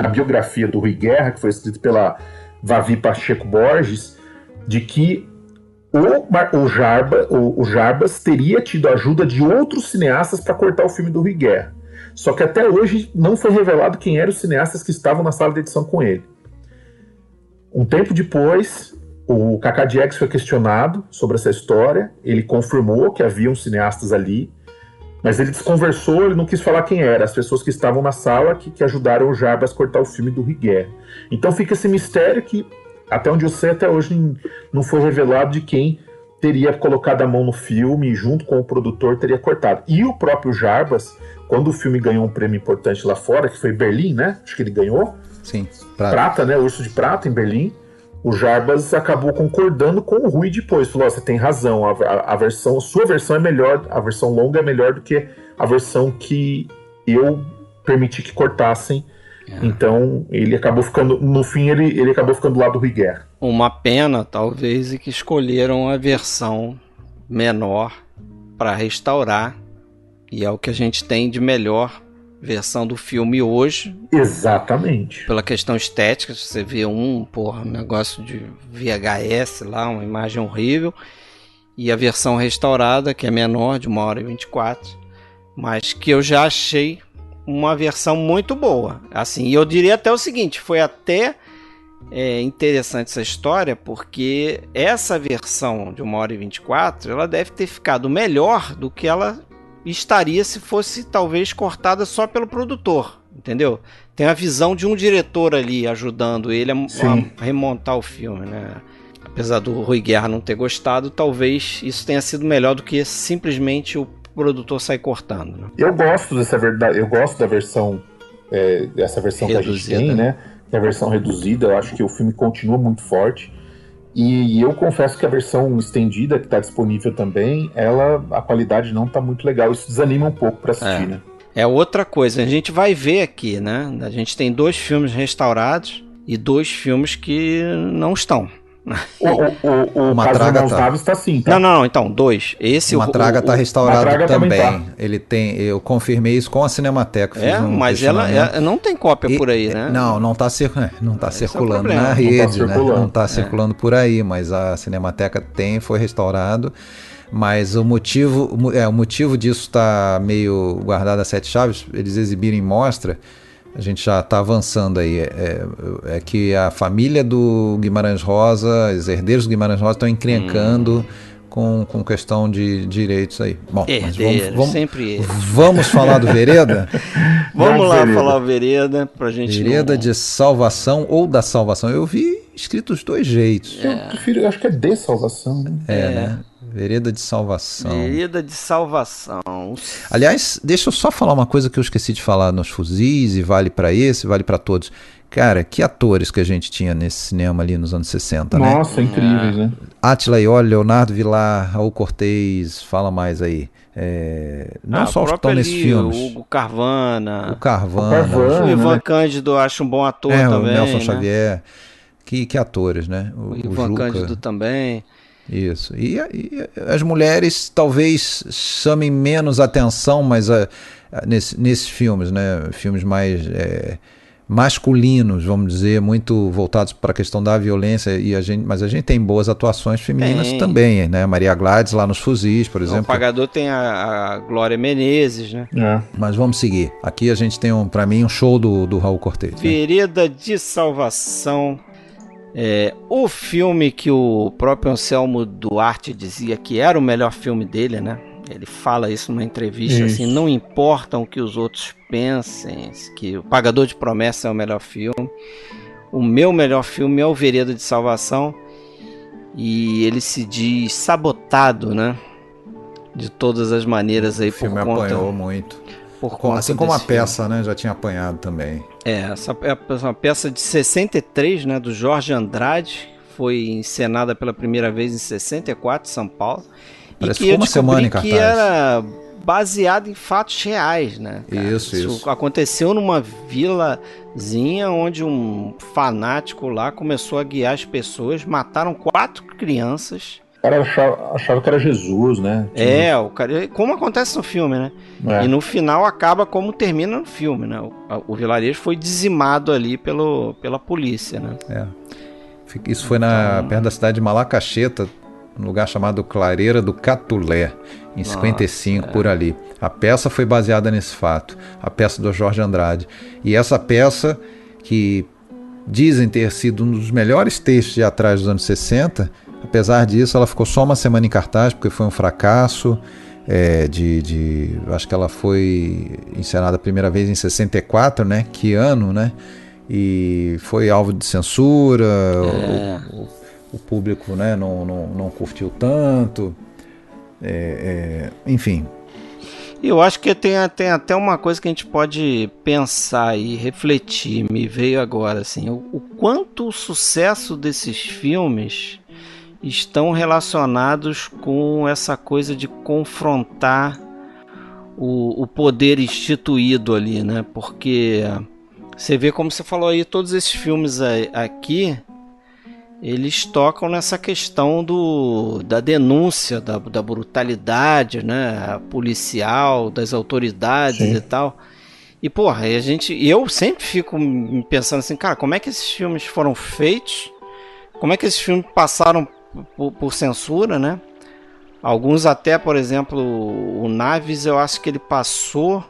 biografia do Rui Guerra, que foi escrita pela Vavi Pacheco Borges, de que o Jarbas teria tido a ajuda de outros cineastas para cortar o filme do Rui Guerra. Só que até hoje não foi revelado quem eram os cineastas que estavam na sala de edição com ele. Um tempo depois, o Cacá Diegues foi questionado sobre essa história. Ele confirmou que haviam cineastas ali, mas ele desconversou, ele não quis falar quem era, as pessoas que estavam na sala que ajudaram o Jarbas a cortar o filme do Rui Guerra. Então fica esse mistério que, até onde eu sei, até hoje não foi revelado de quem teria colocado a mão no filme e, junto com o produtor, teria cortado. E o próprio Jarbas, quando o filme ganhou um prêmio importante lá fora, que foi Berlim, né? Acho que ele ganhou. Sim, Prata, né? Urso de Prata, em Berlim. O Jarbas acabou concordando com o Rui depois. Falou, você tem razão, a sua versão é melhor, a versão longa é melhor do que a versão que eu permiti que cortassem. Então, ele acabou ficando, no fim, ele acabou ficando do lado do Rui Guerra. Uma pena, talvez, e que escolheram a versão menor para restaurar, e é o que a gente tem de melhor versão do filme hoje. Exatamente. Pela questão estética, você vê um negócio de VHS lá, uma imagem horrível, e a versão restaurada, que é menor, de 1h24, mas que eu já achei uma versão muito boa. Assim, e eu diria até o seguinte, foi até interessante essa história, porque essa versão de 1h24, ela deve ter ficado melhor do que ela estaria se fosse talvez cortada só pelo produtor, entendeu? Tem a visão de um diretor ali ajudando ele a remontar o filme, né? Apesar do Rui Guerra não ter gostado, talvez isso tenha sido melhor do que simplesmente o produtor sair cortando, né? Eu gosto dessa verdade, eu gosto da versão dessa versão reduzida, que a gente tem, né? Que é a versão reduzida. Eu acho que o filme continua muito forte. E eu confesso que a versão estendida, que está disponível também, a qualidade não está muito legal. Isso desanima um pouco para assistir, né? É outra coisa, a gente vai ver aqui, né? A gente tem 2 filmes restaurados e 2 filmes que não estão. O Matraga está sim, tá? Não, então, 2. Esse o Matraga está restaurado Matraga também. Tá. Ele tem, eu confirmei isso com a Cinemateca. Mas ela não tem cópia por aí, né? Não está circulando na rede, não está circulando por aí, mas a Cinemateca foi restaurado. Mas o motivo disso está meio guardado a 7 chaves, eles exibirem mostra. A gente já está avançando aí. É que a família do Guimarães Rosa, os herdeiros do Guimarães Rosa estão encrencando com questão de direitos aí. Bom, vamos falar do Vereda? Vamos lá falar o Vereda pra gente. Vereda de Salvação ou da Salvação. Eu vi escrito os 2 jeitos. Eu prefiro, acho que é de Salvação. Né? Vereda de Salvação. Vereda de Salvação. Aliás, deixa eu só falar uma coisa que eu esqueci de falar nos fuzis, e vale pra esse, vale pra todos. Cara, que atores que a gente tinha nesse cinema ali nos anos 60, né? Nossa, incríveis, né? Átila Ioli, Leonardo Vilar, Raul Cortez, fala mais aí. Não só os que estão nesses filmes. O Hugo Carvana. O Carvana. O Ivan Cândido, acho um bom ator também. O Nelson né? Xavier. Que atores, né? O Ivan Juca. Cândido também. Isso. E as mulheres talvez chamem menos atenção, mas nesses filmes, né? Filmes mais masculinos, vamos dizer, muito voltados para a questão da violência, mas a gente tem boas atuações femininas também, né? Maria Gladys lá nos Fuzis, por exemplo. O Pagador tem a Glória Menezes, né? Mas vamos seguir. Aqui a gente tem, para mim, um show do Raul Cortez. Vereda de Salvação. O filme que o próprio Anselmo Duarte dizia que era o melhor filme dele, né? Ele fala isso numa entrevista, assim, não importa o que os outros pensem, que o Pagador de Promessas é o melhor filme. O meu melhor filme é o Vereda de Salvação. E ele se diz sabotado, né? De todas as maneiras aí, o filme por conta... apanhou muito. Assim como a peça, né? Já tinha apanhado também. Essa é uma peça de 63, né? Do Jorge Andrade. Foi encenada pela primeira vez em 64, em São Paulo. Parece e que eu uma semana em cartaz. Que era baseado em fatos reais, né? Cara? Isso aconteceu numa vilazinha onde um fanático lá começou a guiar as pessoas, mataram 4 crianças. O cara achava que era Jesus, né? O cara, como acontece no filme, né? E no final acaba como termina no filme, né? O vilarejo foi dizimado ali pela polícia, né? Isso foi perto da cidade de Malacacheta, um lugar chamado Clareira do Catulé, em 55, por ali. A peça foi baseada nesse fato, a peça do Jorge Andrade. E essa peça, que dizem ter sido um dos melhores textos teatrais dos anos 60, apesar disso, ela ficou só uma semana em cartaz, porque foi um fracasso. Acho que ela foi encenada a primeira vez em 64, né? Que ano, né? E foi alvo de censura, o público, né, não curtiu tanto, enfim. Eu acho que tem até uma coisa que a gente pode pensar e refletir, me veio agora, assim, o quanto o sucesso desses filmes estão relacionados com essa coisa de confrontar o poder instituído ali, né? Porque você vê, como você falou aí, todos esses filmes aqui, eles tocam nessa questão da denúncia, da brutalidade, né, policial, das autoridades e tal. E, porra, eu sempre fico pensando assim, cara, como é que esses filmes foram feitos? Como é que esses filmes passaram por censura, né? Alguns até, por exemplo, o Naves, eu acho que ele passou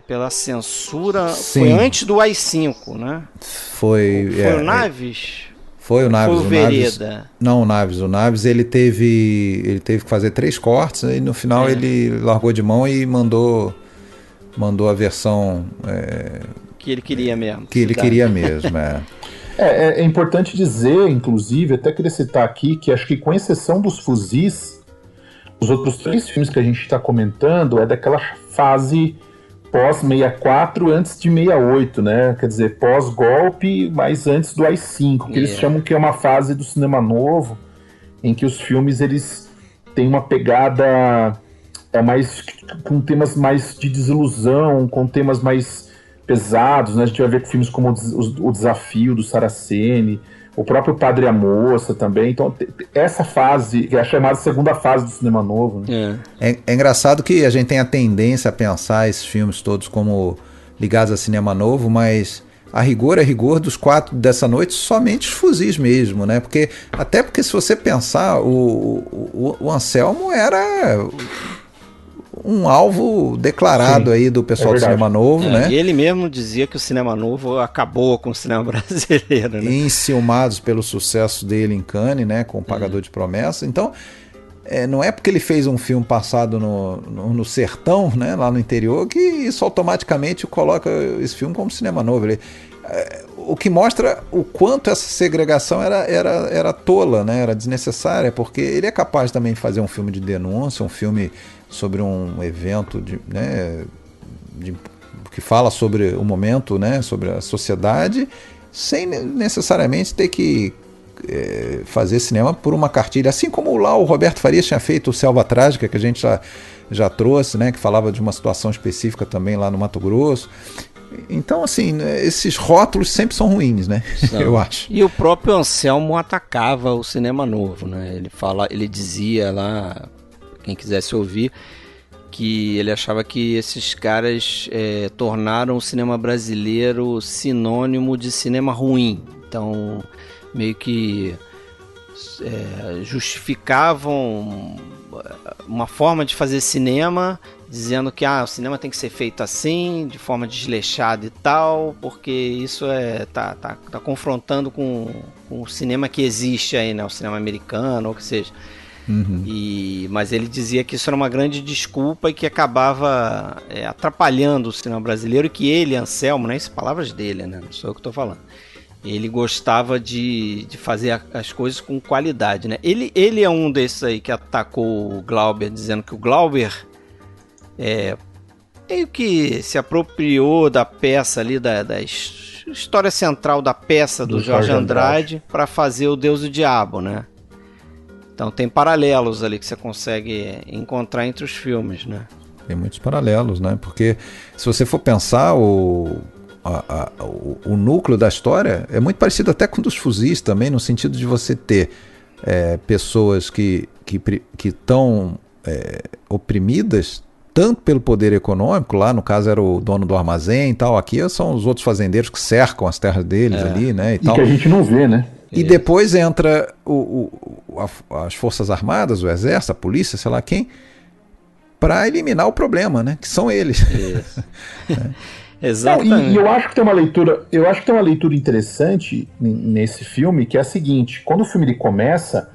pela censura. Sim. Foi antes do AI-5, né? Foi o Naves? Foi o Naves. Foi o Vereda? Não, o Naves. O Naves, ele teve que fazer 3 cortes, e no final ele largou de mão e mandou a versão que ele queria mesmo. Que ele queria mesmo, É importante dizer, inclusive, até queria citar aqui, que acho que, com exceção dos Fuzis, os outros 3 filmes que a gente está comentando é daquela fase pós-64, antes de 68, né? Quer dizer, pós-golpe, mas antes do AI-5, que eles chamam que é uma fase do cinema novo, em que os filmes eles têm uma pegada mais com temas mais de desilusão, com temas mais pesados, né? A gente vai ver filmes como O Desafio do Saraceni, o próprio Padre e a Moça também. Então, essa fase, que é a chamada segunda fase do cinema novo, né? É engraçado que a gente tem a tendência a pensar esses filmes todos como ligados a cinema novo, mas a rigor dos 4 dessa noite, somente os Fuzis mesmo, né? Porque se você pensar, o Anselmo era um alvo declarado aí do pessoal do cinema novo, né? E ele mesmo dizia que o cinema novo acabou com o cinema brasileiro, né? Enciumados pelo sucesso dele em Cannes, né? Com o Pagador de Promessas. Então, não é porque ele fez um filme passado no sertão, né? Lá no interior, que isso automaticamente coloca esse filme como cinema novo. O que mostra o quanto essa segregação era tola, né? Era desnecessária, porque ele é capaz também de fazer um filme de denúncia, um filme sobre um evento que fala sobre o momento, né? Sobre a sociedade, sem necessariamente ter que fazer cinema por uma cartilha, assim como lá o Roberto Farias tinha feito o Selva Trágica, que a gente já trouxe, né? Que falava de uma situação específica também lá no Mato Grosso. Então, assim, esses rótulos sempre são ruins, né? Eu acho. E o próprio Anselmo atacava o cinema novo, né? Ele dizia lá, quem quisesse ouvir, que ele achava que esses caras tornaram o cinema brasileiro sinônimo de cinema ruim. Então, meio que justificavam uma forma de fazer cinema, dizendo que o cinema tem que ser feito assim, de forma desleixada e tal, porque isso tá confrontando com o cinema que existe aí, né? O cinema americano, ou o que seja. Uhum. Mas ele dizia que isso era uma grande desculpa e que acabava atrapalhando o cinema brasileiro, e que ele, Anselmo, né? Isso palavras dele, né? Não sou eu que estou falando. Ele gostava de fazer as coisas com qualidade, né? Ele é um desses aí que atacou o Glauber, dizendo que o Glauber meio que se apropriou da peça ali, da história central da peça do Jorge Andrade para fazer o Deus e o Diabo, né? Então tem paralelos ali que você consegue encontrar entre os filmes, né? Tem muitos paralelos, né? Porque se você for pensar, o núcleo da história é muito parecido até com o dos Fuzis também, no sentido de você ter pessoas que estão oprimidas tanto pelo poder econômico, lá no caso era o dono do armazém e tal, aqui são os outros fazendeiros que cercam as terras deles ali, né? E tal. Que a gente não vê, né? E depois entra as Forças Armadas, o Exército, a polícia, sei lá quem, para eliminar o problema, né? Que são eles. Isso. Exatamente. E eu acho que tem uma leitura interessante nesse filme, que é a seguinte: quando o filme ele começa,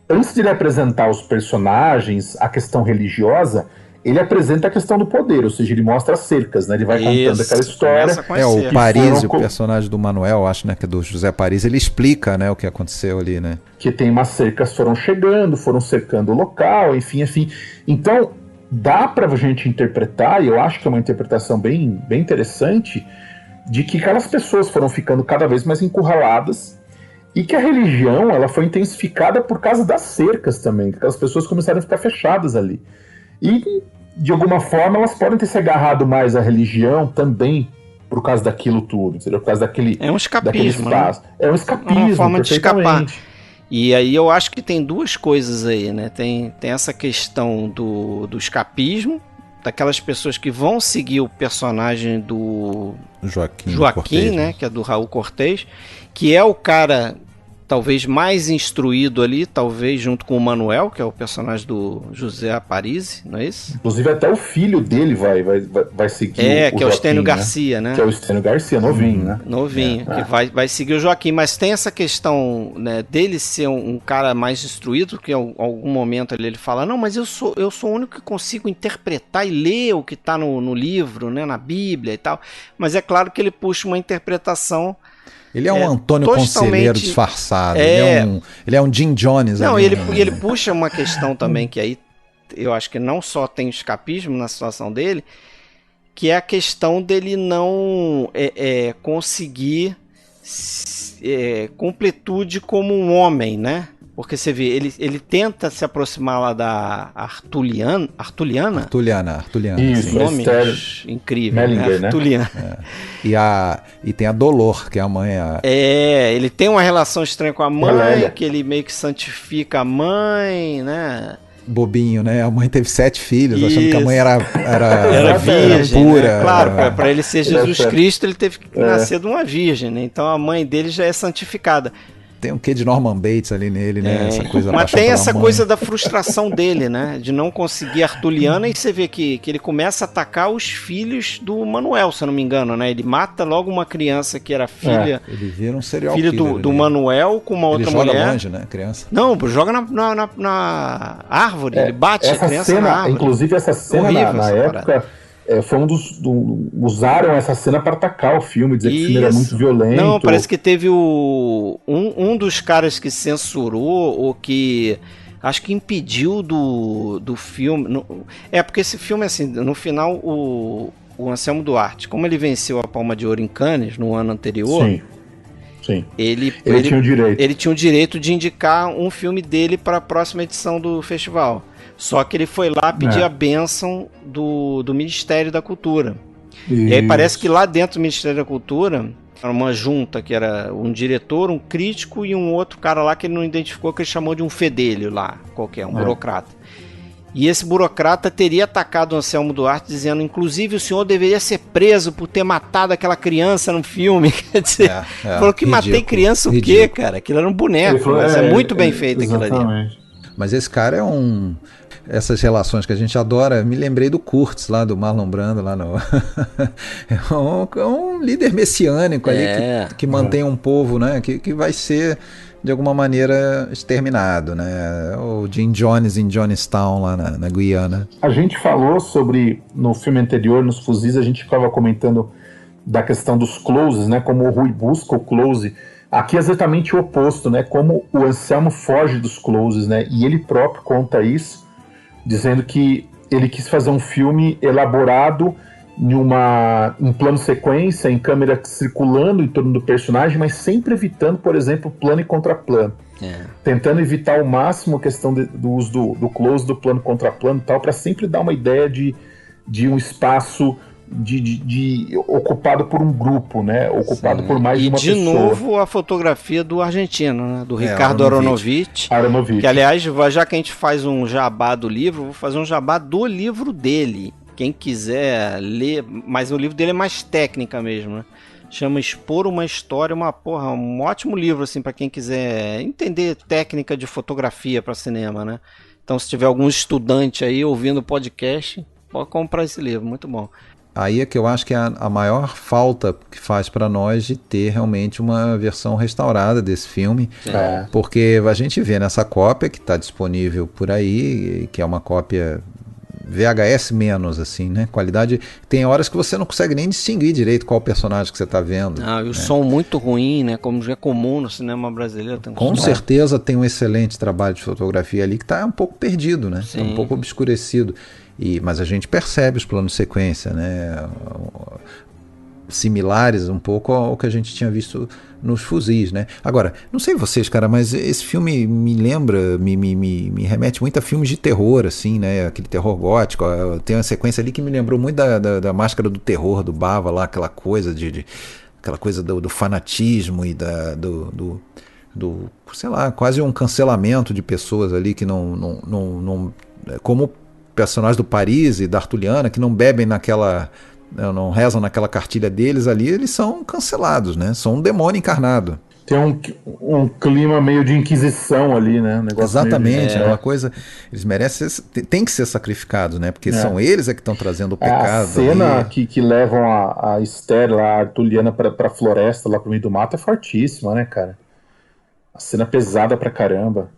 antes de ele apresentar os personagens, a questão religiosa, ele apresenta a questão do poder, ou seja, ele mostra as cercas, né? Ele vai contando aquela história. O Parisi, o personagem do Manuel, acho, né, que é do José Parisi, ele explica, né, o que aconteceu ali, né? Que tem umas cercas, foram cercando o local, enfim. Então, dá pra gente interpretar, e eu acho que é uma interpretação bem, bem interessante, de que aquelas pessoas foram ficando cada vez mais encurraladas e que a religião ela foi intensificada por causa das cercas também, que aquelas pessoas começaram a ficar fechadas ali. E, de alguma forma, elas podem ter se agarrado mais à religião também por causa daquilo tudo, entendeu? Por causa daquele É um escapismo, né? É um escapismo, uma forma de escapar. E aí eu acho que tem duas coisas aí, né? Tem essa questão do escapismo, daquelas pessoas que vão seguir o personagem do Joaquim, Cortez, né? Que é do Raul Cortez, que é o cara talvez mais instruído ali, talvez junto com o Manuel, que é o personagem do José Parisi, não é isso? Inclusive até o filho dele vai seguir o que é o Joaquim, Estênio Garcia, né? Que é o Estênio Garcia, novinho, né? Novinho, que vai seguir o Joaquim, mas tem essa questão, né, dele ser um cara mais instruído, que em algum momento ele fala, não, mas eu sou o único que consigo interpretar e ler o que está no livro, né, na Bíblia e tal, mas é claro que ele puxa uma interpretação. Ele é um Antônio Conselheiro disfarçado. Ele é um Jim Jones. Não, ali, ele puxa uma questão também que aí eu acho que não só tem escapismo na situação dele, que é a questão dele não conseguir completude como um homem, né? Porque você vê, ele tenta se aproximar lá da Artuliana. Isso, nome incrível, Mellinger, né? Artuliana. E tem a Dolor, que é a mãe. Ele tem uma relação estranha com a mãe, que ele meio que santifica a mãe, né? Bobinho, né? A mãe teve 7 filhos, achando que a mãe era virgem, pura. Né? Claro, para ele ser Jesus Cristo, ele teve que nascer de uma virgem, né? Então a mãe dele já é santificada. Tem um quê de Norman Bates ali nele, né? Essa coisa. Mas tem essa coisa da frustração dele, né? De não conseguir a Artuliana, e você vê que ele começa a atacar os filhos do Manuel, se eu não me engano, né? Ele mata logo uma criança que era filha. Ele vira um serial filho killer, do Manuel com uma outra mulher. Ele joga longe, né? Criança. Não, joga na árvore, ele bate a criança na árvore. Inclusive essa cena na época... foi usaram essa cena para atacar o filme, dizer que o filme era muito violento. Não, parece que teve um dos caras que censurou, ou que acho que impediu do filme. Porque esse filme, assim, no final, o Anselmo Duarte, como ele venceu a Palma de Ouro em Cannes no ano anterior, sim. Ele tinha o direito de indicar um filme dele para a próxima edição do festival. Só que ele foi lá pedir a bênção do Ministério da Cultura. E aí parece que lá dentro do Ministério da Cultura era uma junta, que era um diretor, um crítico e um outro cara lá que ele não identificou, que ele chamou de um fedelho lá, qualquer, burocrata. E esse burocrata teria atacado o Anselmo Duarte, dizendo, inclusive, o senhor deveria ser preso por ter matado aquela criança no filme. Quer dizer, falou que ridículo, matei criança o quê, cara? Aquilo era um boneco, falou, mas é muito bem feito aquilo ali. Mas esse cara é essas relações que a gente adora, me lembrei do Kurtz lá, do Marlon Brando lá no... é um líder messiânico ali que mantém um povo, né, que vai ser de alguma maneira exterminado, né? O Jim Jones em Jonestown lá na Guiana. A gente falou sobre, no filme anterior, nos Fuzis, a gente ficava comentando da questão dos closes, né? Como o Rui busca o close. Aqui é exatamente o oposto, né? Como o Anselmo foge dos closes, né? E ele próprio conta isso, dizendo que ele quis fazer um filme elaborado em plano sequência, em câmera circulando em torno do personagem, mas sempre evitando, por exemplo, plano e contraplano. Tentando evitar ao máximo a questão do uso do close, do plano contra plano e tal, para sempre dar uma ideia de um espaço ocupado por um grupo, né? Ocupado por mais de uma pessoa. E de novo a fotografia do argentino, né? Do Ricardo Aronovich. Que aliás, já que a gente faz um jabá do livro, vou fazer um jabá do livro dele. Quem quiser ler, mas o livro dele é mais técnica mesmo, né? Chama Expor uma História, um ótimo livro assim para quem quiser entender técnica de fotografia para cinema, né? Então, se tiver algum estudante aí ouvindo o podcast, pode comprar esse livro, muito bom. Aí é que eu acho que é a maior falta que faz para nós de ter realmente uma versão restaurada desse filme, porque a gente vê nessa cópia que está disponível por aí, que é uma cópia VHS menos, assim, né? Qualidade. Tem horas que você não consegue nem distinguir direito qual personagem que você está vendo. E o som muito ruim, né? Como já é comum no cinema brasileiro. Com certeza tem um excelente trabalho de fotografia ali que está um pouco perdido, né? Tá um pouco obscurecido. Mas a gente percebe os planos de sequência, né? Similares um pouco ao que a gente tinha visto nos Fuzis, né? Agora, não sei vocês, cara, mas esse filme me lembra, me remete muito a filmes de terror, assim, né? Aquele terror gótico. Tem uma sequência ali que me lembrou muito da Máscara do Terror, do Bava lá, aquela coisa aquela coisa do fanatismo e do sei lá, quase um cancelamento de pessoas ali que não como personagens do Paris e da Artuliana, que não bebem não rezam naquela cartilha deles ali, eles são cancelados, né? São um demônio encarnado. Tem um clima meio de inquisição ali, né? Exatamente, é uma coisa... Eles merecem tem que ser sacrificados, né? Porque são eles que estão trazendo o pecado. A cena que levam a Esther, a Artuliana, pra floresta, lá pro meio do mato, é fortíssima, né, cara? A cena pesada pra caramba.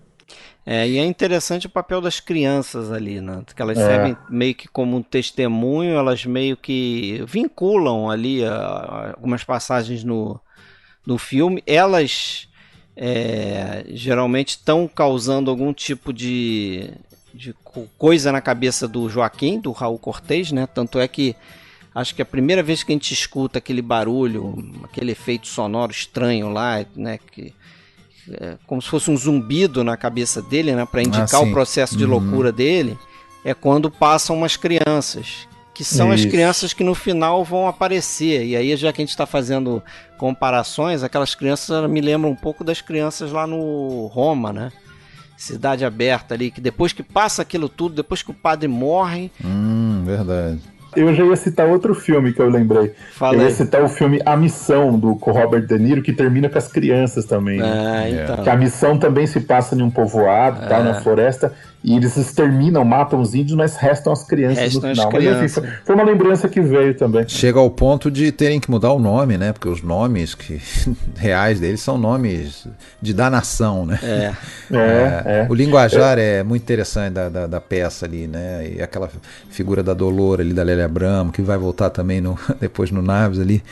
E é interessante o papel das crianças ali, né? Que elas servem meio que como um testemunho, elas meio que vinculam ali algumas passagens no filme. Elas geralmente estão causando algum tipo de coisa na cabeça do Joaquim, do Raul Cortez, né? Tanto é que acho que a primeira vez que a gente escuta aquele barulho, aquele efeito sonoro estranho lá, né? Como se fosse um zumbido na cabeça dele, né, para indicar o processo de loucura dele, é quando passam umas crianças, que são as crianças que no final vão aparecer. E aí, já que a gente está fazendo comparações, aquelas crianças me lembram um pouco das crianças lá no Roma, né? Cidade Aberta ali, que depois que passa aquilo tudo, depois que o padre morre... Verdade. Eu já ia citar outro filme que eu lembrei. Eu ia citar o filme A Missão, com Robert De Niro, que termina com as crianças também. Então. Que a missão também se passa em um povoado, na floresta, e eles exterminam, matam os índios, mas restam as crianças no final. Mas enfim, foi uma lembrança que veio também. Chega ao ponto de terem que mudar o nome, né? Porque os nomes reais deles são nomes de danação, né? O linguajar é muito interessante da peça ali, né? E aquela figura da Dolor ali, da Lélia Abramo, que vai voltar também depois no Naves ali.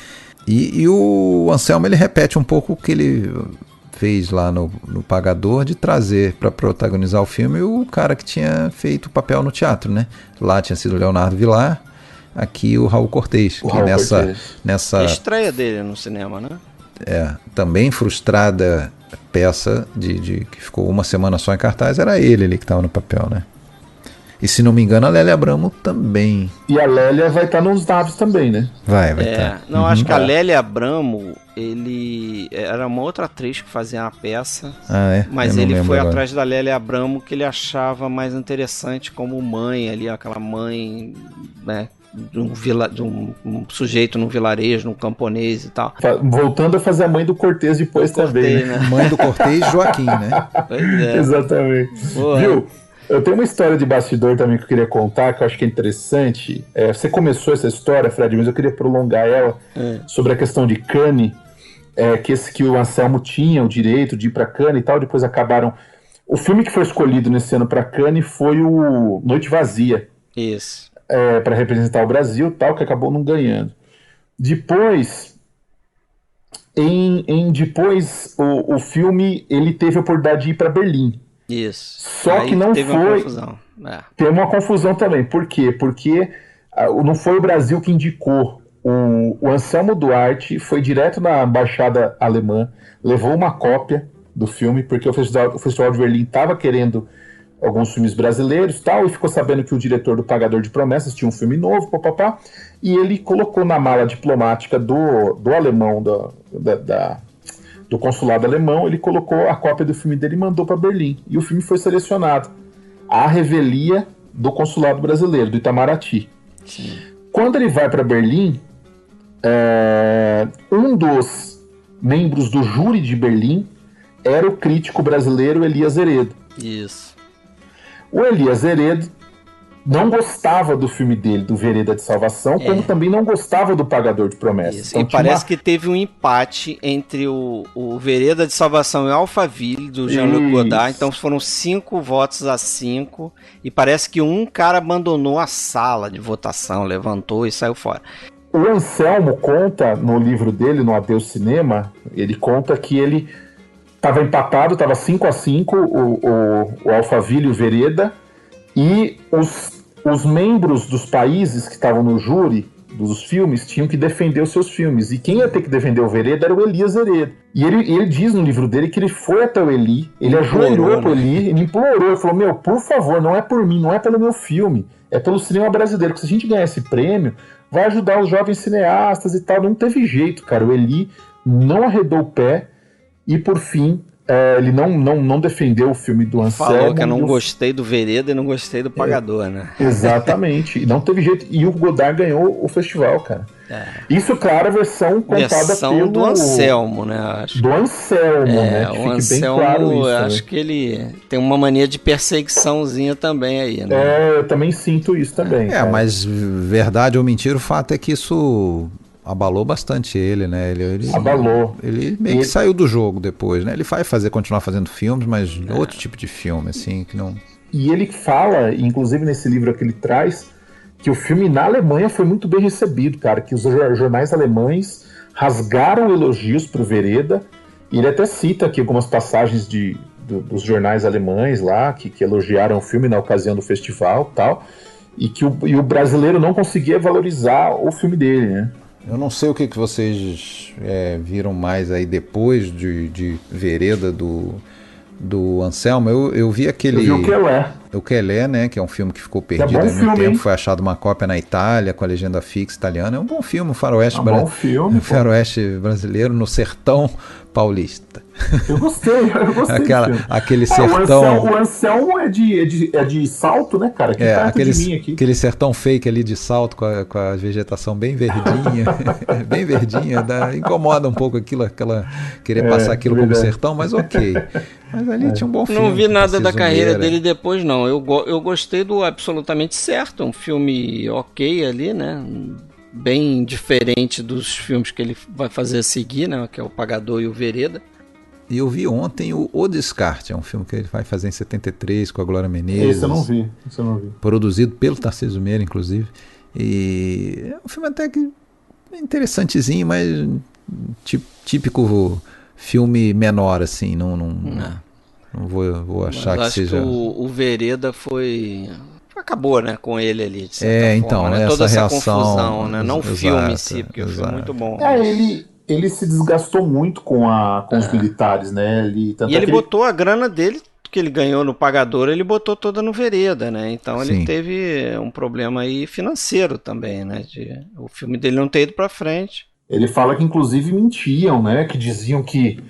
E o Anselmo, ele repete um pouco o que ele fez lá no Pagador, de trazer para protagonizar o filme o cara que tinha feito o papel no teatro, né? Lá tinha sido o Leonardo Vilar, aqui o Raul Cortez. Nessa a estreia dele no cinema, né? Também frustrada peça que ficou uma semana só em cartaz, era ele ali que estava no papel, né? E se não me engano, a Lélia Abramo também. E a Lélia vai estar nos Naves também, né? Vai estar. Não, acho que a Lélia Abramo, ele era uma outra atriz que fazia uma peça. Mas ele foi atrás da Lélia Abramo, que ele achava mais interessante como mãe ali, aquela mãe, né, de um sujeito num vilarejo, num camponês e tal. Voltando a fazer a mãe do Cortez depois também, né? Mãe do Cortez, Joaquim, né? Pois é. Exatamente. Boa. Viu? Eu tenho uma história de bastidor também que eu queria contar, que eu acho que é interessante. Você começou essa história, Fred, mas eu queria prolongar ela sobre a questão de Cannes, que o Anselmo tinha o direito de ir para Cannes e tal, depois acabaram... O filme que foi escolhido nesse ano para Cannes foi o Noite Vazia. Isso. Para representar o Brasil, tal, que acabou não ganhando. Depois, o filme ele teve a oportunidade de ir para Berlim. Isso. Só aí que não teve foi. Uma confusão. Teve uma confusão também. Por quê? Porque não foi o Brasil que indicou. O Anselmo Duarte foi direto na embaixada alemã, levou uma cópia do filme, porque o Festival de Berlim estava querendo alguns filmes brasileiros tal, e ficou sabendo que o diretor do Pagador de Promessas tinha um filme novo, papapá, e ele colocou na mala diplomática do alemão, do consulado alemão, ele colocou a cópia do filme dele e mandou para Berlim. E o filme foi selecionado. A revelia do consulado brasileiro, do Itamaraty. Sim. Quando ele vai para Berlim, um dos membros do júri de Berlim era o crítico brasileiro Elias Heredo. Isso. O Elias Heredo não gostava do filme dele, do Vereda de Salvação, como também não gostava do Pagador de Promessas. Então, e parece que teve um empate entre o Vereda de Salvação e Alphaville, do Jean-Luc Godard. Então foram 5 votos a 5. E parece que um cara abandonou a sala de votação, levantou e saiu fora. O Anselmo conta no livro dele, no Adeus Cinema, ele conta que ele estava empatado, estava 5 a 5, o Alphaville e o Vereda, e os membros dos países que estavam no júri dos filmes tinham que defender os seus filmes. E quem ia ter que defender o Vereda era o Elias Heredo. E ele diz no livro dele que ele foi até o Eli, ele ajoelhou pro Eli, ele implorou, ele falou, meu, por favor, não é por mim, não é pelo meu filme, é pelo cinema brasileiro, que se a gente ganhar esse prêmio, vai ajudar os jovens cineastas e tal. Não teve jeito, cara. O Eli não arredou o pé e, por fim, ele não defendeu o filme do Anselmo. Falou que eu não gostei do Vereda e não gostei do Pagador, né? Exatamente. E não teve jeito. E o Godard ganhou o festival, cara. Isso, claro, a versão contada pelo... do Anselmo, né? Acho. Do Anselmo, né? O Anselmo, bem claro isso, acho, né? Que ele tem uma mania de perseguiçãozinha também aí, né? Eu também sinto isso também. Mas verdade ou mentira, o fato é que isso abalou bastante ele, né? Ele abalou. Ele meio que saiu do jogo depois, né? Ele vai continuar fazendo filmes, mas outro tipo de filme, assim, que não... E ele fala, inclusive nesse livro que ele traz, que o filme na Alemanha foi muito bem recebido, cara, que os jornais alemães rasgaram elogios pro Vereda, e ele até cita aqui algumas passagens dos jornais alemães lá, que elogiaram o filme na ocasião do festival e tal, e o brasileiro não conseguia valorizar o filme dele, né? Eu não sei o que vocês viram mais aí depois de Vereda do Anselmo. Eu vi aquele... Eu vi o Quelé. O Quelé, né? Que é um filme que ficou perdido há muito tempo. Hein? Foi achado uma cópia na Itália, com a legenda fixa italiana. É um bom filme, um faroeste faroeste brasileiro no sertão paulista. Eu gostei aquele sertão... O Anselmo é de Salto, né, cara? Aquele sertão fake ali de Salto, com a vegetação bem verdinha. Bem verdinha. Incomoda um pouco querer passar aquilo como sertão, mas ok. Mas ali tinha um bom filme. Não vi nada da carreira dele depois, não. Eu gostei do Absolutamente Certo, um filme ok ali, né? Bem diferente dos filmes que ele vai fazer a seguir, né? Que é o Pagador e o Vereda. E eu vi ontem o Descarte, é um filme que ele vai fazer em 73 com a Glória Menezes. Esse eu não vi. Produzido pelo Tarcísio Meira, inclusive. E é um filme até que interessantezinho, mas típico filme menor, assim. Não vou achar que seja... Acho que o Vereda acabou, né, com ele ali, de certa forma, então, né? Toda essa confusão, né? Não o filme em si, porque o filme é muito bom. Ele se desgastou muito com os militares, né? Ele botou a grana dele que ele ganhou no Pagador, ele botou toda no Vereda, né? Então ele Sim. teve um problema aí financeiro também, né? O filme dele não ter ido pra frente. Ele fala que inclusive mentiam, né? Que diziam que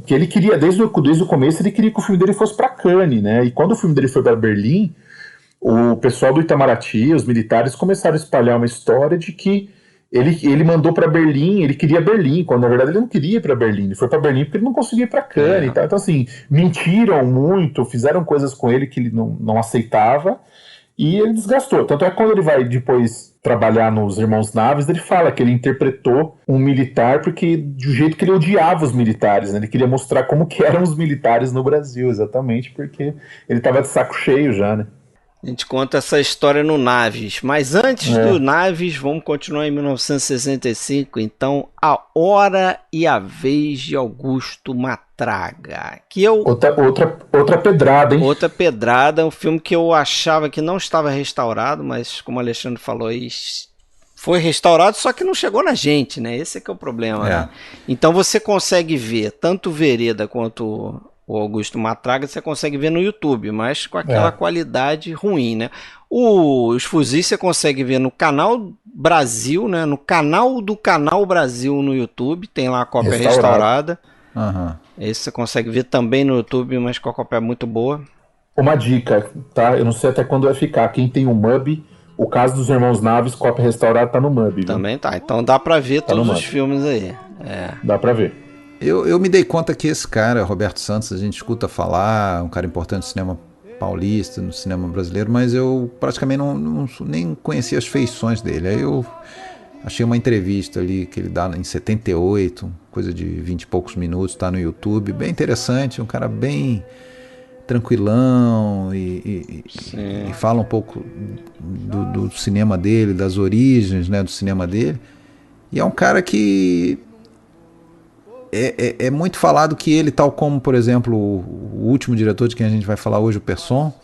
ele queria, desde o começo, ele queria que o filme dele fosse para Cannes, né? E quando o filme dele foi para Berlim, o pessoal do Itamaraty, os militares, começaram a espalhar uma história de que ele mandou para Berlim, ele queria Berlim, quando na verdade ele não queria ir para Berlim, ele foi para Berlim porque ele não conseguia ir para Cannes e tal. Então, assim, mentiram muito, fizeram coisas com ele que ele não aceitava e ele desgastou. Tanto é que quando ele vai depois trabalhar nos Irmãos Naves, ele fala que ele interpretou um militar porque do jeito que ele odiava os militares, né? Ele queria mostrar como que eram os militares no Brasil, exatamente porque ele estava de saco cheio já, né? A gente conta essa história no Naves. Mas antes do Naves, vamos continuar em 1965. Então, A Hora e a Vez de Augusto Matraga. Que eu... outra pedrada, hein? Outra pedrada. Um filme que eu achava que não estava restaurado, mas como o Alexandre falou, foi restaurado, só que não chegou na gente, né? Esse é que é o problema. Né? Então você consegue ver tanto Vereda quanto o Augusto Matraga, você consegue ver no YouTube, mas com aquela qualidade ruim, né? Os fuzis você consegue ver no Canal Brasil, né? No canal do Canal Brasil no YouTube, tem lá a cópia restaurada. Uhum. Esse você consegue ver também no YouTube, mas com a cópia muito boa. Uma dica, tá? Eu não sei até quando vai ficar. Quem tem o MUBI, o caso dos Irmãos Naves, cópia restaurada, tá no MUBI. Também tá. Então dá pra ver todos os filmes aí. Dá pra ver. Eu me dei conta que esse cara, Roberto Santos, a gente escuta falar, um cara importante no cinema paulista, no cinema brasileiro, mas eu praticamente nem conhecia as feições dele. Aí eu achei uma entrevista ali que ele dá em 78, coisa de 20 e poucos minutos, tá no YouTube, bem interessante, um cara bem tranquilão e fala um pouco do cinema dele, das origens, né, do cinema dele. E é um cara que é muito falado que ele, tal como, por exemplo, o último diretor de quem a gente vai falar hoje, o Persson,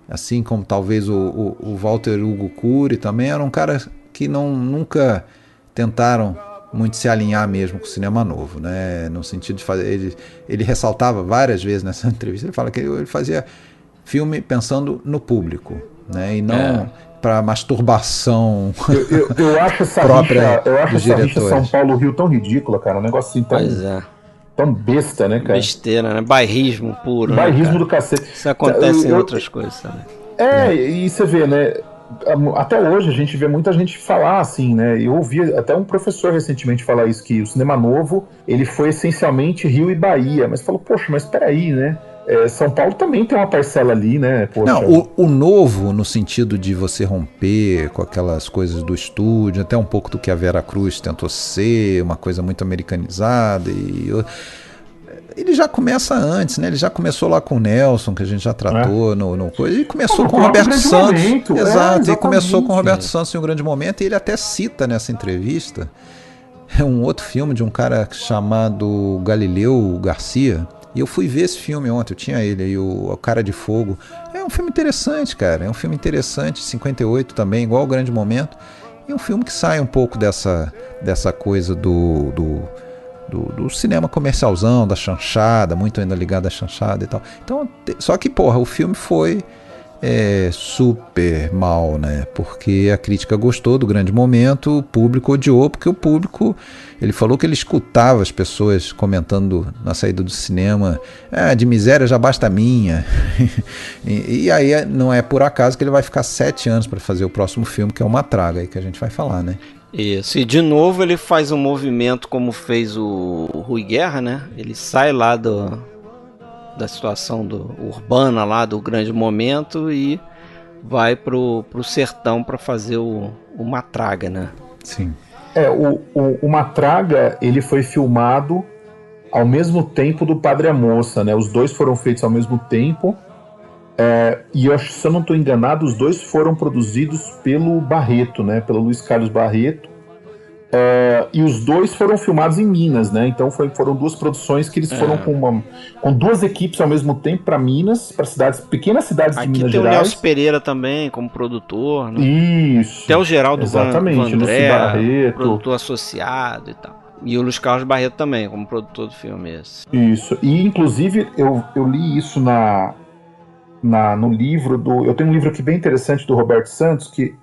assim como talvez o Walter Hugo Cury também, era um cara que nunca tentaram muito se alinhar mesmo com o cinema novo, né? No sentido de fazer... Ele ressaltava várias vezes nessa entrevista, ele fala que ele fazia filme pensando no público, né? E não para masturbação eu acho essa própria rixa, dos diretores. São Paulo-Rio tão ridícula, cara. Um negócio assim tão besta, né, cara? Besteira, né? Bairrismo puro. Bairrismo, né, do cacete. Isso acontece em outras coisas também. E você vê, né? Até hoje a gente vê muita gente falar assim, né? Eu ouvi até um professor recentemente falar isso, que o cinema novo, ele foi essencialmente Rio e Bahia. Mas falou, poxa, mas peraí, né? São Paulo também tem uma parcela ali, né? Poxa. Não, o novo, no sentido de você romper com aquelas coisas do estúdio, até um pouco do que a Vera Cruz tentou ser, uma coisa muito americanizada. Ele já começa antes, né? Ele já começou lá com o Nelson, que a gente já tratou no coisa, e começou com o Roberto Santos. Exato, e começou com o Roberto Santos em Um Grande Momento, e ele até cita nessa entrevista um outro filme de um cara chamado Galileu Garcia. E eu fui ver esse filme ontem, eu tinha ele aí, o Cara de Fogo. É um filme interessante, cara. É um filme interessante, 58 também, igual O Grande Momento. E um filme que sai um pouco dessa coisa do cinema comercialzão, da chanchada, muito ainda ligado à chanchada e tal. Então, só que, porra, o filme foi super mal, né? Porque a crítica gostou do Grande Momento, o público odiou, porque o público, ele falou que ele escutava as pessoas comentando na saída do cinema, de miséria já basta a minha. e aí não é por acaso que ele vai ficar 7 anos para fazer o próximo filme, que é o Matraga, aí que a gente vai falar, né? Isso, e de novo ele faz um movimento como fez o Rui Guerra, né? Ele sai lá da situação urbana lá, do Grande Momento, e vai pro sertão para fazer o Matraga, né? Sim. O Matraga, ele foi filmado ao mesmo tempo do Padre e a Moça, né? Os dois foram feitos ao mesmo tempo. E eu, se eu não estou enganado, os dois foram produzidos pelo Barreto, né? Pelo Luiz Carlos Barreto. E os dois foram filmados em Minas, né? Então foram duas produções que eles foram com duas equipes ao mesmo tempo para Minas, para pequenas cidades de Minas Gerais. Aqui tem o Nelson Pereira também como produtor, né? Isso. Até o Geraldo exatamente, Vandré, Barreto, produtor associado e tal. E o Luiz Carlos Barreto também, como produtor do filme esse. Isso. E, inclusive, eu li isso no livro do... Eu tenho um livro aqui bem interessante do Roberto Santos, que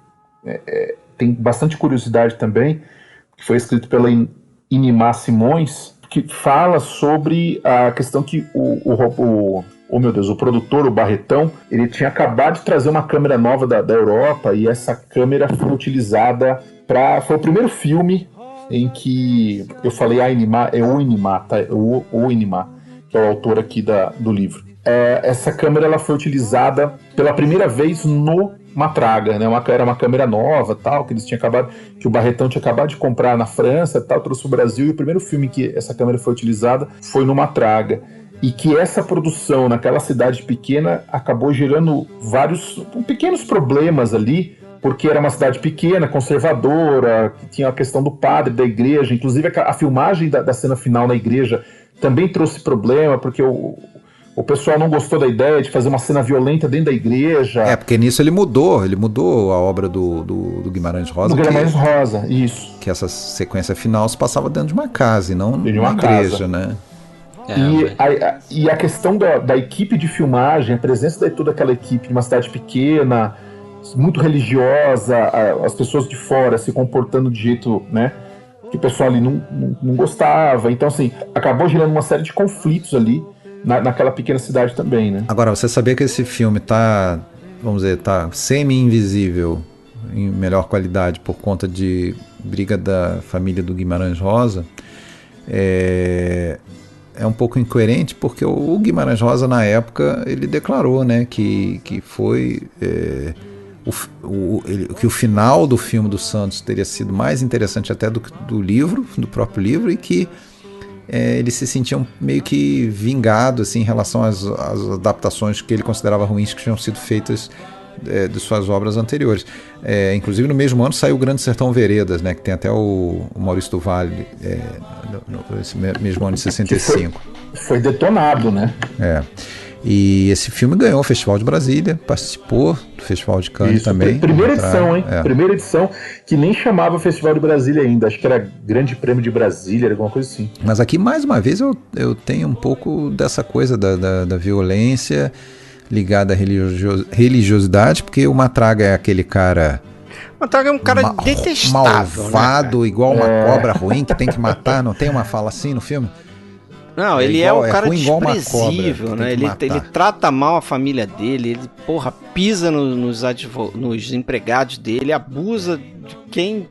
tem bastante curiosidade também, que foi escrito pela Inimar Simões, que fala sobre a questão que o produtor, o Barretão, ele tinha acabado de trazer uma câmera nova da Europa, e essa câmera foi utilizada foi o primeiro filme em que eu falei o Inimar, tá? O Inimar, que é o autor aqui do livro. Essa câmera ela foi utilizada pela primeira vez no Matraga, né? Era uma câmera nova, tal, que o Barretão tinha acabado de comprar na França, tal, trouxe para o Brasil, e o primeiro filme que essa câmera foi utilizada foi no Matraga. E que essa produção naquela cidade pequena acabou gerando vários pequenos problemas ali, porque era uma cidade pequena, conservadora, que tinha a questão do padre, da igreja, inclusive a filmagem da cena final na igreja também trouxe problema, porque o pessoal não gostou da ideia de fazer uma cena violenta dentro da igreja. Porque nisso ele mudou a obra do Guimarães Rosa. Do Guimarães Rosa, isso. Que essa sequência final se passava dentro de uma casa e não numa igreja, né? E a questão da equipe de filmagem, a presença de toda aquela equipe de uma cidade pequena, muito religiosa, as pessoas de fora se comportando de jeito, né, que o pessoal ali não gostava. Então, assim, acabou gerando uma série de conflitos ali naquela pequena cidade também, né? Agora, você sabia que esse filme tá semi-invisível em melhor qualidade por conta de briga da família do Guimarães Rosa? É um pouco incoerente, porque o Guimarães Rosa, na época, ele declarou, né, que foi... que o final do filme do Santos teria sido mais interessante até do do próprio livro, e que ele se sentia meio que vingado assim, em relação às adaptações que ele considerava ruins que tinham sido feitas de suas obras anteriores. Inclusive no mesmo ano saiu o Grande Sertão Veredas, né, que tem até o Maurício do Vale, esse mesmo ano de 65. Foi detonado, né? E esse filme ganhou o Festival de Brasília, participou do Festival de Cannes também. Primeira edição, hein? Primeira edição, que nem chamava Festival de Brasília ainda, acho que era Grande Prêmio de Brasília, alguma coisa assim. Mas aqui, mais uma vez, eu tenho um pouco dessa coisa da violência ligada à religiosidade, porque o Matraga é aquele cara... Matraga é um cara detestável, malvado, né, igual uma cobra ruim que tem que matar, não tem uma fala assim no filme? Não, ele é um cara desprezível, né? Ele trata mal a família dele, ele, pisa nos empregados dele, abusa de quem,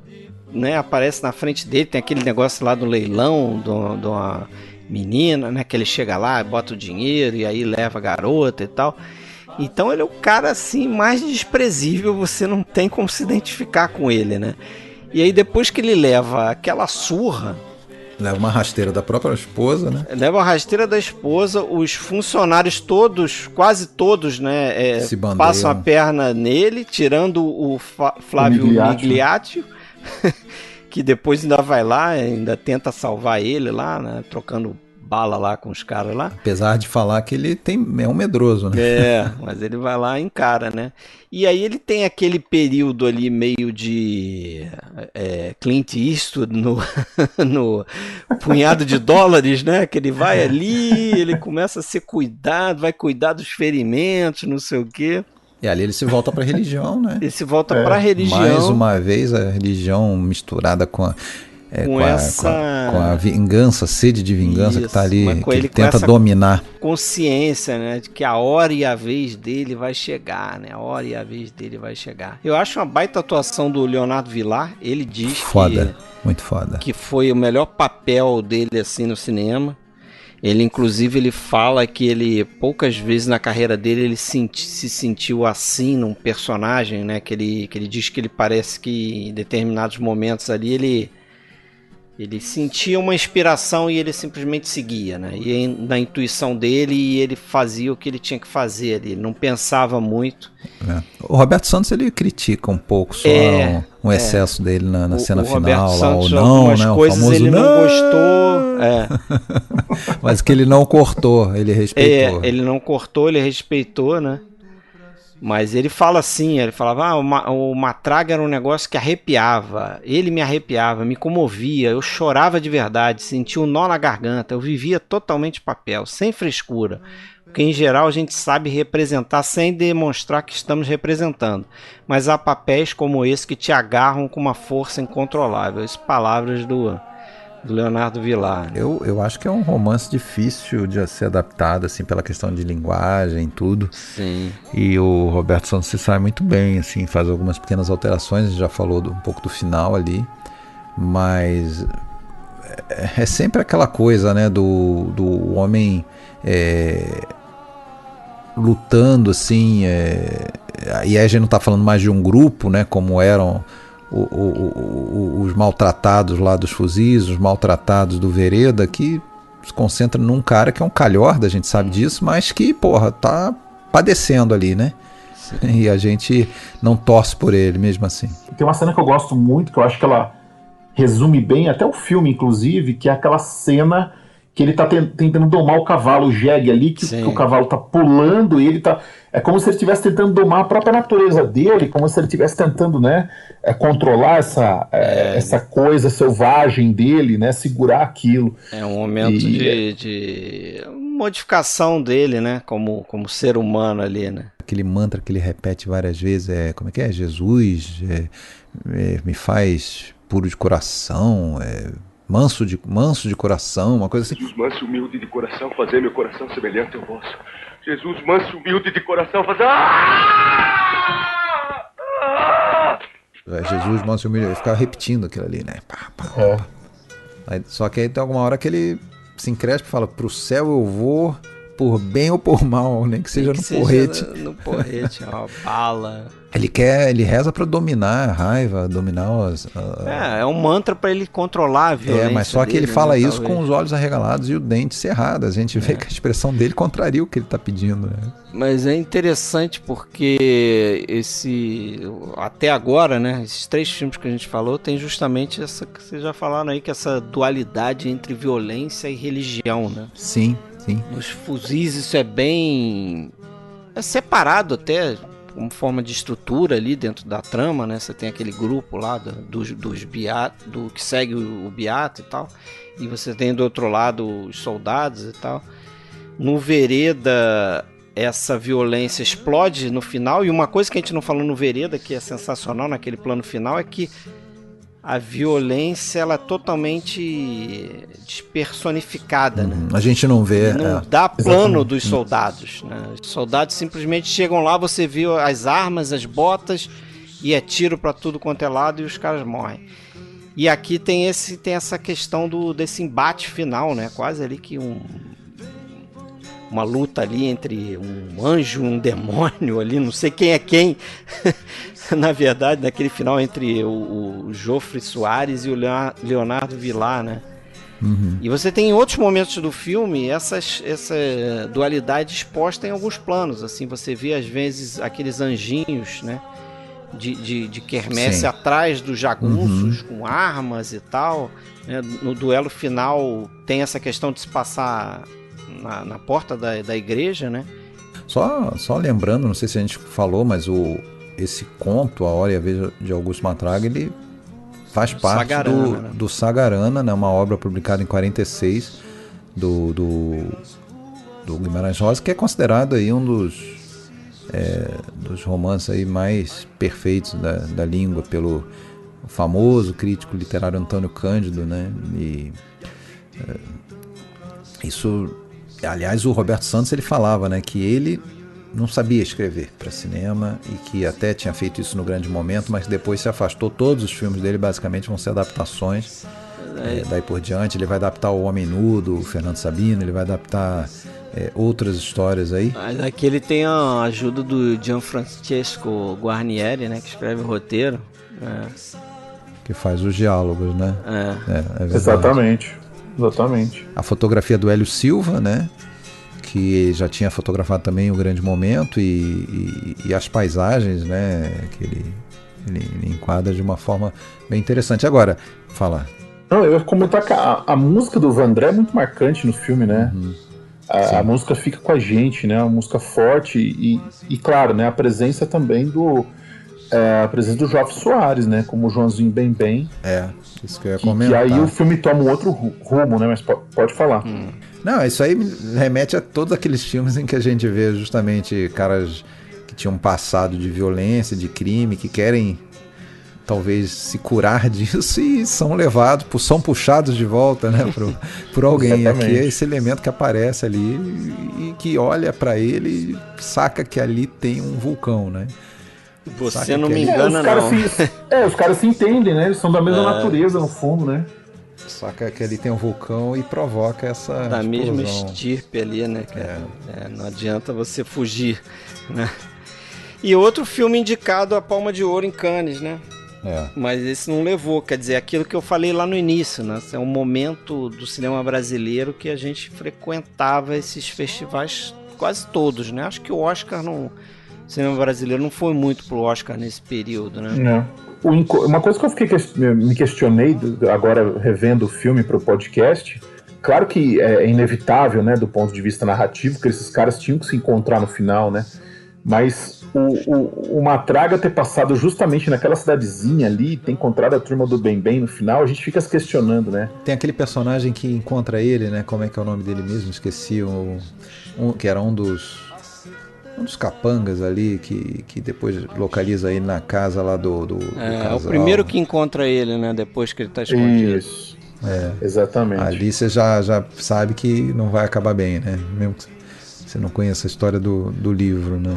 né, aparece na frente dele. Tem aquele negócio lá do leilão de uma menina, né, que ele chega lá, bota o dinheiro e aí leva a garota e tal. Então ele é o cara, assim, mais desprezível, você não tem como se identificar com ele, né? E aí depois que ele leva aquela surra... Leva uma rasteira da própria esposa, né? Leva a rasteira da esposa, os funcionários todos, quase todos, né, passam a perna nele, tirando o Flávio Migliaccio, que depois ainda vai lá, ainda tenta salvar ele lá, né, trocando bala lá com os caras lá. Apesar de falar que ele é um medroso, né? Mas ele vai lá e encara, né? E aí ele tem aquele período ali meio de Clint Eastwood no punhado de dólares, né? Que ele vai ali, ele começa a ser cuidado, vai cuidar dos ferimentos, não sei o quê. E ali ele se volta para a religião, né? Ele se volta para a religião. Mais uma vez a religião misturada com a vingança, a sede de vingança. Isso, que está ali, que ele tenta dominar. Consciência, né, de que a hora e a vez dele vai chegar, né? A hora e a vez dele vai chegar. Eu acho uma baita atuação do Leonardo Vilar. Ele diz muito foda, que foi o melhor papel dele assim no cinema. Ele, inclusive, ele fala que ele, poucas vezes na carreira dele, ele se sentiu assim num personagem, né? Que ele diz que ele parece que em determinados momentos ali ele sentia uma inspiração e ele simplesmente seguia, né? E na intuição dele, e ele fazia o que ele tinha que fazer ali, ele não pensava muito. O Roberto Santos, ele critica um pouco só um excesso dele na cena final, lá, ou não, né? Coisas o famoso ele não gostou. Mas que ele não cortou, ele respeitou. Ele não cortou, ele respeitou, né? Mas ele fala assim, ele falava, o Matraga era um negócio que arrepiava, ele me arrepiava, me comovia, eu chorava de verdade, sentia um nó na garganta, eu vivia totalmente papel, sem frescura, porque em geral a gente sabe representar sem demonstrar que estamos representando, mas há papéis como esse que te agarram com uma força incontrolável. As palavras do Leonardo Vilar. Eu acho que é um romance difícil de ser adaptado, assim, pela questão de linguagem e tudo. Sim. E o Roberto Santos se sai muito bem, assim, faz algumas pequenas alterações, a gente já falou um pouco do final ali, mas é sempre aquela coisa, né, do homem lutando, assim, e aí a gente não está falando mais de um grupo, né, como eram os maltratados lá dos fuzis, os maltratados do Vereda, que se concentra num cara que é um calhorda, a gente sabe disso, mas que, porra, tá padecendo ali, né? Sim. E a gente não torce por ele mesmo assim. Tem uma cena que eu gosto muito, que eu acho que ela resume bem até o filme, inclusive, que é aquela cena que ele tá tentando domar o cavalo, o jegue ali, que o cavalo tá pulando e ele tá... É como se ele estivesse tentando domar a própria natureza dele, como se ele estivesse tentando, né, controlar essa coisa selvagem dele, né, segurar aquilo. É um momento de modificação dele, né, como ser humano ali, né. Aquele mantra que ele repete várias vezes, como é que é? Jesus, me faz puro de coração, manso de coração, uma coisa assim. Jesus, manso e humilde de coração, fazer meu coração semelhante ao vosso. Jesus, manso e humilde de coração, fazer... Jesus, manso e humilde, ele ficava repetindo aquilo ali, né? Pá. Aí, só que aí tem alguma hora que ele se encrespa e fala, pro céu eu vou por bem ou por mal, nem que seja no porrete. No porrete, uma bala. Ele reza pra dominar a raiva, dominar é um mantra pra ele controlar a violência. Mas só que ele fala isso com os olhos arregalados e o dente cerrado. A gente vê que a expressão dele contraria o que ele tá pedindo, né? Mas é interessante porque até agora, né, esses 3 filmes que a gente falou, tem justamente essa que vocês já falaram aí, que essa dualidade entre violência e religião, né? Sim. Nos fuzis isso é bem... separado até, como forma de estrutura ali dentro da trama, né? Você tem aquele grupo lá dos Beato, que segue o Beato e tal, e você tem do outro lado os soldados e tal. No Vereda, essa violência explode no final, e uma coisa que a gente não falou no Vereda, que é sensacional naquele plano final, é que a violência ela é totalmente despersonificada, né? A gente não vê... Não dá plano dos soldados, né? Os soldados simplesmente chegam lá, você vê as armas, as botas, e é tiro pra tudo quanto é lado e os caras morrem. E aqui tem essa questão desse embate final, né? Quase ali que uma luta ali entre um anjo e um demônio ali, não sei quem é quem, na verdade, naquele final entre o Jofre Soares e o Leonardo Vilar, né? Uhum. E você tem em outros momentos do filme essa dualidade exposta em alguns planos, assim, você vê às vezes aqueles anjinhos, né? De quermesse atrás dos jagunços, com armas e tal, né? No duelo final tem essa questão de se passar na porta da igreja, né? Só lembrando, não sei se a gente falou, mas esse conto, A Hora e a Vez de Augusto Matraga, ele faz parte Sagarana, do Sagarana, né? Uma obra publicada em 46 do Guimarães Rosa, que é considerado aí um dos romances aí mais perfeitos da língua pelo famoso crítico literário Antônio Cândido, né? E isso, aliás, o Roberto Santos ele falava, né, que ele não sabia escrever para cinema e que até tinha feito isso no Grande Momento, mas depois se afastou. Todos os filmes dele basicamente vão ser adaptações. Daí por diante ele vai adaptar O Homem Nu do Fernando Sabino, ele vai adaptar outras histórias aí. Mas aqui ele tem a ajuda do Gianfrancesco Guarnieri, né, que escreve o roteiro, que faz os diálogos, né? Exatamente. A fotografia do Hélio Silva, né? Que já tinha fotografado também O Grande Momento e as paisagens, né? Que ele enquadra de uma forma bem interessante. Agora, fala. Não, eu ia comentar que a música do Vandré é muito marcante no filme, né? A música fica com a gente, né? Uma música forte e claro, né? A presença também a presença do Jofre Soares, né? Como o Joãozinho Bem. Isso que eu ia comentar. E aí o filme toma um outro rumo, né? Mas pode falar. Não, isso aí me remete a todos aqueles filmes em que a gente vê justamente caras que tinham um passado de violência, de crime, que querem talvez se curar disso e são levados, são puxados de volta, né, por alguém. Exatamente. Aqui é esse elemento que aparece ali e que olha pra ele e saca que ali tem um vulcão, né? Você não me engana, os caras se entendem, né? Eles são da mesma natureza, no fundo, né? Saca que ali tem um vulcão e provoca essa da explosão. mesma estirpe ali, né? Não adianta você fugir, né? E outro filme indicado a Palma de Ouro em Cannes, né? Mas esse não levou, quer dizer, aquilo que eu falei lá no início, né? É um momento do cinema brasileiro que a gente frequentava esses festivais quase todos, né? Acho que o Oscar o cinema brasileiro não foi muito pro Oscar nesse período, né? Não. Uma coisa que me questionei agora revendo o filme pro podcast, claro que é inevitável, né, do ponto de vista narrativo, que esses caras tinham que se encontrar no final, né? Mas o Matraga ter passado justamente naquela cidadezinha ali, ter encontrado a turma do Bem no final, a gente fica se questionando, né? Tem aquele personagem que encontra ele, né? Como é que é o nome dele mesmo? Esqueci. Que era um dos capangas ali, que depois localiza ele na casa lá do casal. É o primeiro que encontra ele, né? Depois que ele tá escondido. Isso. Exatamente. Ali você já sabe que não vai acabar bem, né? Mesmo que você não conheça a história do livro, né?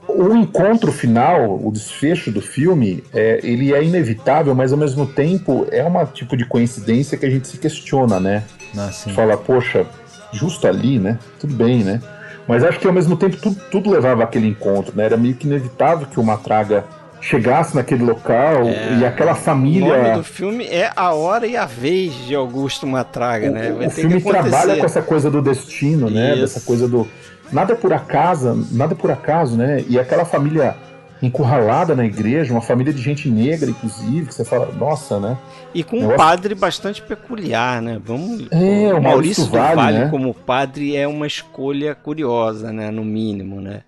O encontro final, o desfecho do filme, ele é inevitável, mas ao mesmo tempo é um tipo de coincidência que a gente se questiona, né? Fala, poxa, justo ali, né? Tudo bem, né? Mas acho que ao mesmo tempo tudo levava àquele encontro, né? Era meio que inevitável que o Matraga chegasse naquele local e aquela família... O nome do filme é A Hora e a Vez de Augusto Matraga, né? O filme trabalha com essa coisa do destino, né? Dessa coisa do... Nada por acaso, né? E aquela família encurralada na igreja, uma família de gente negra, inclusive, que você fala, nossa, né? E com um padre bastante peculiar, né? O Maurício do Vale, né? como padre é uma escolha curiosa, né? No mínimo, né?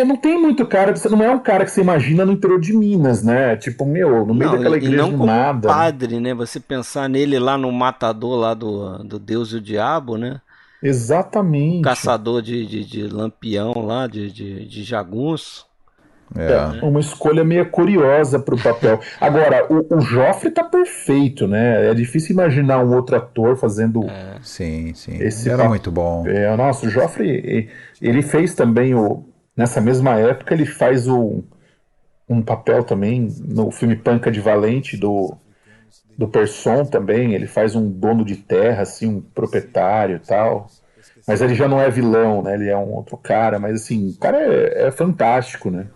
Não tem muito cara, você não é um cara que você imagina no interior de Minas, né? Tipo, no meio daquela igreja, não como nada. Padre, né? Você pensar nele lá no matador lá do Deus e o Diabo, né? Exatamente. Caçador de lampião lá, de jagunço. Uma escolha meio curiosa pro papel. Agora, o Joffre tá perfeito, né? É difícil imaginar um outro ator fazendo... Sim. Esse era muito bom. Nossa, o Joffre, ele fez também nessa mesma época, ele faz um papel também no filme Panca de Valente do Persson também. Ele faz um dono de terra, assim, um proprietário e tal. Mas ele já não é vilão, né? Ele é um outro cara, mas assim, o cara é fantástico, né?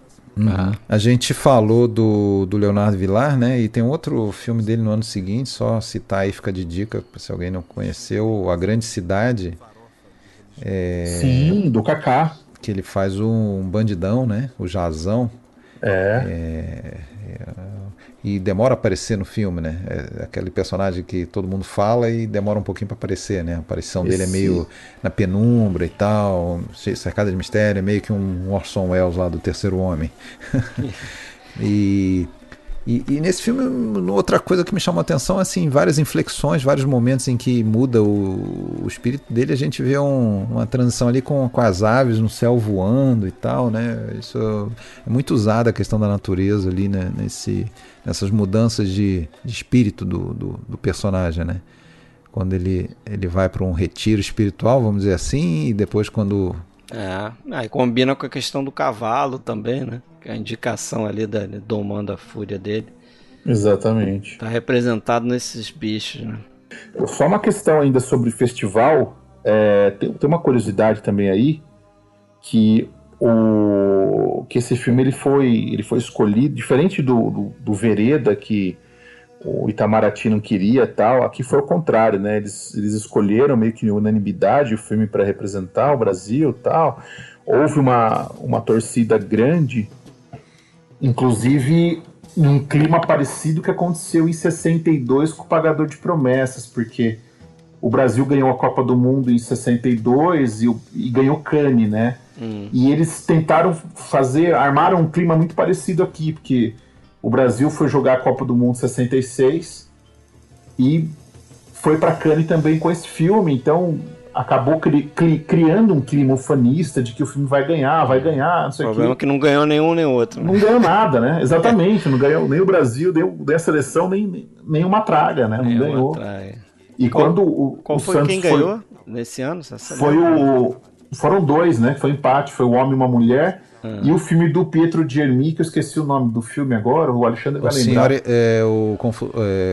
A gente falou do Leonardo Vilar, né? E tem outro filme dele no ano seguinte, só citar aí, fica de dica, se alguém não conheceu, A Grande Cidade. Sim, do Kaká. Que ele faz um bandidão, né? O Jazão. E demora a aparecer no filme, né? É aquele personagem que todo mundo fala e demora um pouquinho para aparecer, né? A aparição dele é meio na penumbra e tal, cercada de mistério, é meio que um Orson Welles lá do Terceiro Homem. E nesse filme, outra coisa que me chamou a atenção, assim, várias inflexões, vários momentos em que muda o espírito dele, a gente vê uma transição ali com as aves no céu voando e tal, né? Isso é muito usado, a questão da natureza ali, né? Nessas mudanças de espírito do personagem, né? Quando ele vai para um retiro espiritual, vamos dizer assim, e depois quando... aí combina com a questão do cavalo também, né? A indicação ali domando a fúria dele. Exatamente. Tá representado nesses bichos, né? Só uma questão ainda sobre festival. Tem uma curiosidade também aí, que esse filme ele foi escolhido, diferente do Vereda, que o Itamaraty não queria tal, aqui foi o contrário, né? Eles escolheram meio que unanimidade o filme para representar o Brasil tal. Houve uma torcida grande, inclusive num clima parecido que aconteceu em 62 com o Pagador de Promessas, porque o Brasil ganhou a Copa do Mundo em 62 e ganhou Cannes, né? E eles tentaram armaram um clima muito parecido aqui, porque o Brasil foi jogar a Copa do Mundo em 66 e foi para Cannes também com esse filme, então acabou criando um clima ufanista de que o filme vai ganhar, não sei o quê. O problema é que não ganhou nenhum nem outro. Não ganhou nada, né? Exatamente, não ganhou nem o Brasil, nem a seleção, nem uma traga, né? Não ganhou. E quando qual foi Santos quem ganhou nesse ano? Foram dois, né? Foi empate, foi O Homem e uma Mulher e o filme do Pietro Germi, que eu esqueci o nome do filme agora, o Alexandre vai lembrar.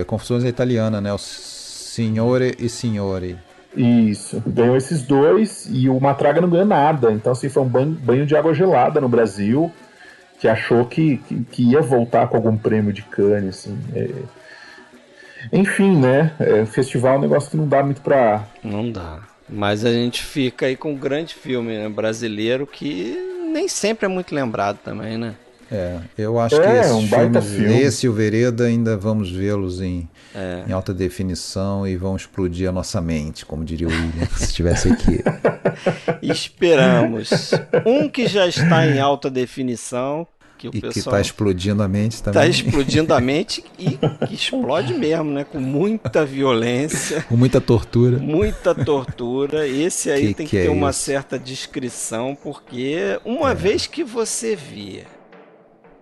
Confusões é italiana, né? O Signore e Signore. Isso, ganhou esses dois e o Matraga não ganhou nada. Então, assim, foi um banho de água gelada no Brasil, que achou que ia voltar com algum prêmio de Cannes, assim. Enfim, né? Festival é um negócio que não dá muito pra... Não dá. Mas a gente fica aí com um grande filme, né, brasileiro que nem sempre é muito lembrado também, né? Eu acho que esses um baita filmes, esse e o Vereda, ainda vamos vê-los em alta definição e vão explodir a nossa mente, como diria o William, se estivesse aqui. Esperamos. Um que já está em alta definição, que está explodindo a mente também. Está explodindo a mente e que explode mesmo, né? Com muita violência. Com muita tortura. Muita tortura. Esse aí tem que ter uma certa discrição, porque uma vez que você via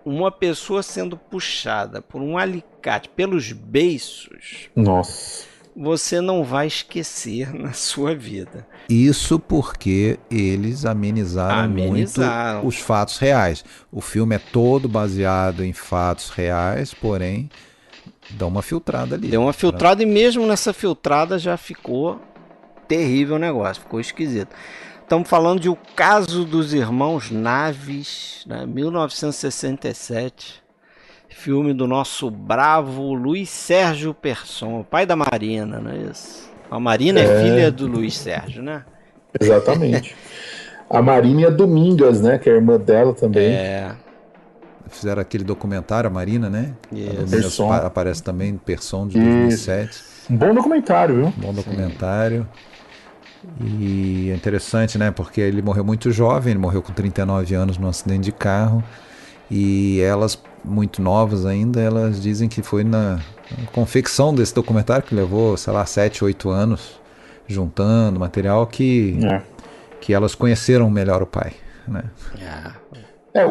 uma pessoa sendo puxada por um alicate pelos beiços, nossa, você não vai esquecer na sua vida. Isso porque eles amenizaram muito os fatos reais. O filme é todo baseado em fatos reais, porém dá uma filtrada ali. Deu uma filtrada e mesmo nessa filtrada já ficou terrível o negócio, ficou esquisito. Estamos falando de O Caso dos Irmãos Naves, né, 1967, filme do nosso bravo Luiz Sérgio Persson, pai da Marina, não é isso? A Marina é filha do Luiz Sérgio, né? Exatamente. A Marina e a Domingas, né, que é a irmã dela também. Fizeram aquele documentário, a Marina, né? A Domingas aparece também no Persson de 2007. Um bom documentário, viu? Bom documentário. E é interessante, né? Porque ele morreu muito jovem, ele morreu com 39 anos num acidente de carro. E elas, muito novas ainda, elas dizem que foi na confecção desse documentário, que levou, sei lá, 7, 8 anos, juntando material, que elas conheceram melhor o pai, né?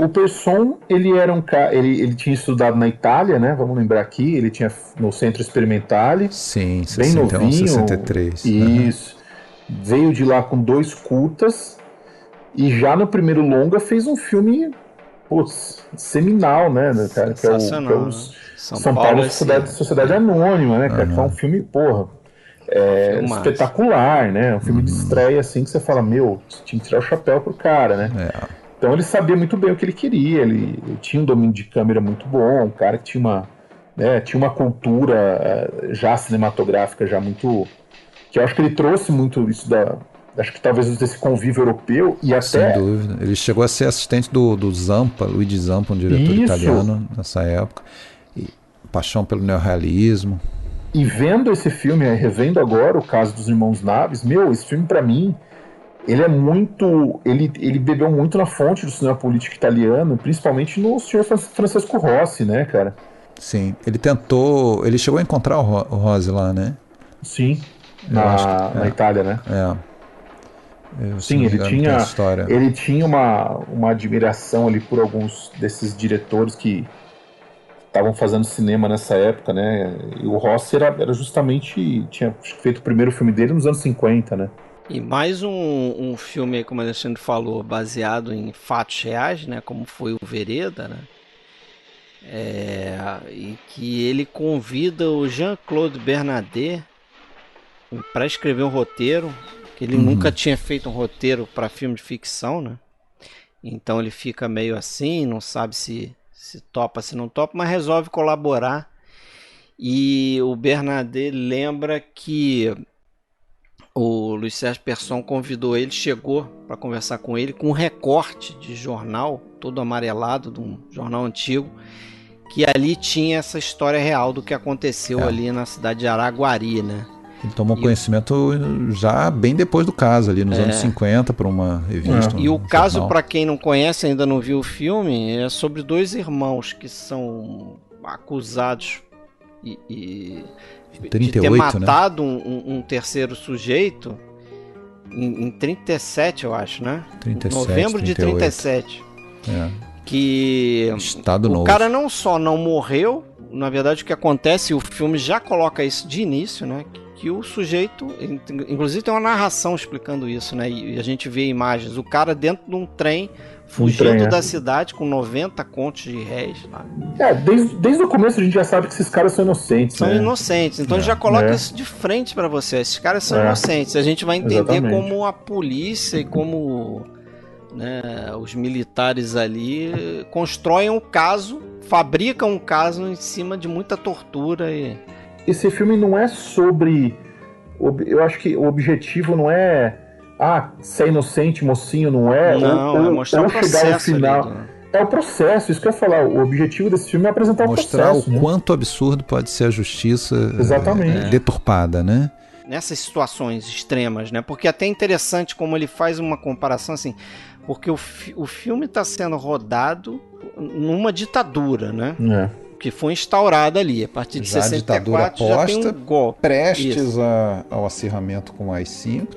O Persson, ele era um cara, ele tinha estudado na Itália, né? Vamos lembrar aqui, ele tinha no Centro Experimentale. Sim, bem 61, novinho. 63. Isso. Veio de lá com 2 curtas e já no primeiro longa fez um filme seminal, né, cara? Que é o São Paulo Sociedade Anônima, né, cara? Que é um filme, espetacular, né? Um filme de estreia, assim, que você fala, tinha que tirar o chapéu pro cara, né? Então ele sabia muito bem o que ele queria, ele tinha um domínio de câmera muito bom, um cara que tinha uma cultura já cinematográfica, já muito... que eu acho que ele trouxe muito isso acho que talvez desse convívio europeu e até... Sem dúvida. Ele chegou a ser assistente do Zampa, Luigi Zampa, um diretor italiano nessa época. E paixão pelo neorrealismo. E vendo esse filme, revendo agora O Caso dos Irmãos Naves, esse filme pra mim, ele é muito... Ele bebeu muito na fonte do cinema político italiano, principalmente no senhor Francesco Rossi, né, cara? Sim. Ele chegou a encontrar o Rossi lá, né? Sim. Na Itália, né? Sim, ele tinha uma admiração ali por alguns desses diretores que estavam fazendo cinema nessa época, né? E o Rossi era justamente... tinha feito o primeiro filme dele nos anos 50, né? E mais um filme, como o Alexandre falou, baseado em fatos reais, né? Como foi o Vereda, né? E que ele convida o Jean-Claude Bernardet para escrever um roteiro, que ele nunca tinha feito um roteiro para filme de ficção, né? Então ele fica meio assim, não sabe se topa, se não topa, mas resolve colaborar. E o Bernardet lembra que o Luiz Sérgio Persson convidou ele, chegou para conversar com ele com um recorte de jornal, todo amarelado, de um jornal antigo, que ali tinha essa história real do que aconteceu ali na cidade de Araguari, né? Ele tomou conhecimento já bem depois do caso, ali nos anos 50, por uma revista. E o caso, para quem não conhece, ainda não viu o filme, é sobre 2 irmãos que são acusados de ter matado, né? um terceiro sujeito em 37, eu acho, né? 37, novembro 38. De 37. Que Estado o novo. cara não só não morreu, na verdade o que acontece, o filme já coloca isso de início, né? Que o sujeito, inclusive tem uma narração explicando isso, né? E a gente vê imagens, o cara dentro de um trem, fugindo da cidade com 90 contos de réis lá. Desde o começo a gente já sabe que esses caras são inocentes. São inocentes, então já coloca isso de frente para você. Esses caras são inocentes. A gente vai entender como a polícia e como, né, os militares ali constroem um caso, fabricam um caso em cima de muita tortura. Esse filme não é sobre... Eu acho que o objetivo não é... ser inocente, mocinho, não é? Não, é mostrar o processo chegar ao final. Ali, né? É o processo, isso que eu ia falar. O objetivo desse filme é apresentar o processo. Mostrar o quanto absurdo pode ser a justiça deturpada, né? Nessas situações extremas, né? Porque até é interessante como ele faz uma comparação assim, porque o filme está sendo rodado numa ditadura, né? Que foi instaurada ali. A partir de já 64 já tem um golpe. Prestes ao acirramento com o AI-5.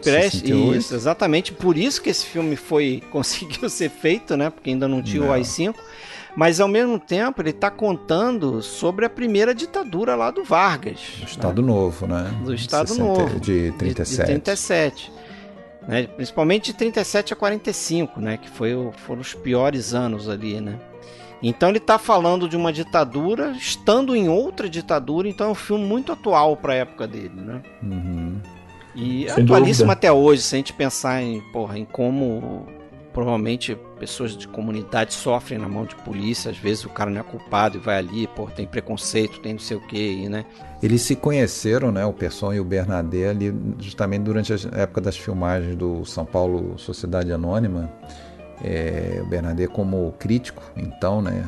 Isso, exatamente. Por isso que esse filme conseguiu ser feito, né? Porque ainda não tinha o AI-5. Mas ao mesmo tempo ele está contando sobre a primeira ditadura lá do Vargas. Do Estado Novo, né? Do Estado Novo. De 37. De 37. Né? Principalmente de 37 a 45, né? Que foram os piores anos ali, né? Então ele está falando de uma ditadura, estando em outra ditadura, então é um filme muito atual para a época dele, né? E é atualíssimo até hoje, se a gente pensar em como provavelmente pessoas de comunidade sofrem na mão de polícia, às vezes o cara não é culpado e vai ali, tem preconceito, tem não sei o que, né? Eles se conheceram, né, o Persson e o Bernadette, ali justamente durante a época das filmagens do São Paulo Sociedade Anônima. O Bernadette como crítico, então, né,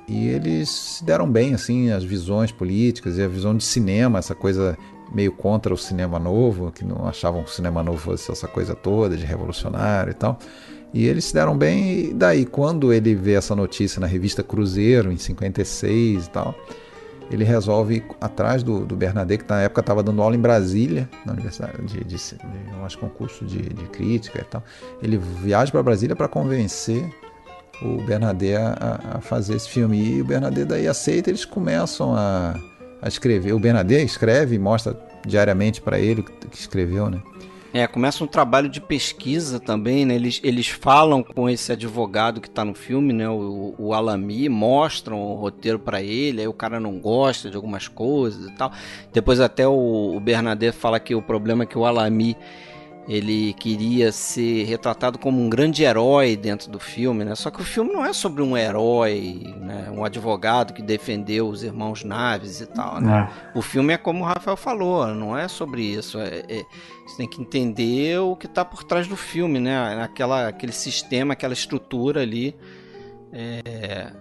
e eles se deram bem, assim, as visões políticas e a visão de cinema, essa coisa meio contra o cinema novo, que não achavam que o cinema novo fosse essa coisa toda de revolucionário e tal, e eles se deram bem, e daí quando ele vê essa notícia na revista Cruzeiro, em 56 e tal, ele resolve ir atrás do Bernadette, que na época estava dando aula em Brasília, na universidade, eu acho, concurso de crítica e tal. Ele viaja para Brasília para convencer o Bernadette a fazer esse filme. E o Bernadette daí aceita, eles começam a escrever. O Bernadette escreve e mostra diariamente para ele o que escreveu, né? Começa um trabalho de pesquisa também, né? Eles falam com esse advogado que está no filme, né? O Alamy, mostram o roteiro para ele, aí o cara não gosta de algumas coisas e tal. Depois até o Bernadette fala que o problema é que o Alamy, ele queria ser retratado como um grande herói dentro do filme, né? Só que o filme não é sobre um herói, né? Um advogado que defendeu os irmãos Naves e tal, né? O filme é como o Rafael falou, não é sobre isso. Você tem que entender o que está por trás do filme, né? Aquele sistema, aquela estrutura ali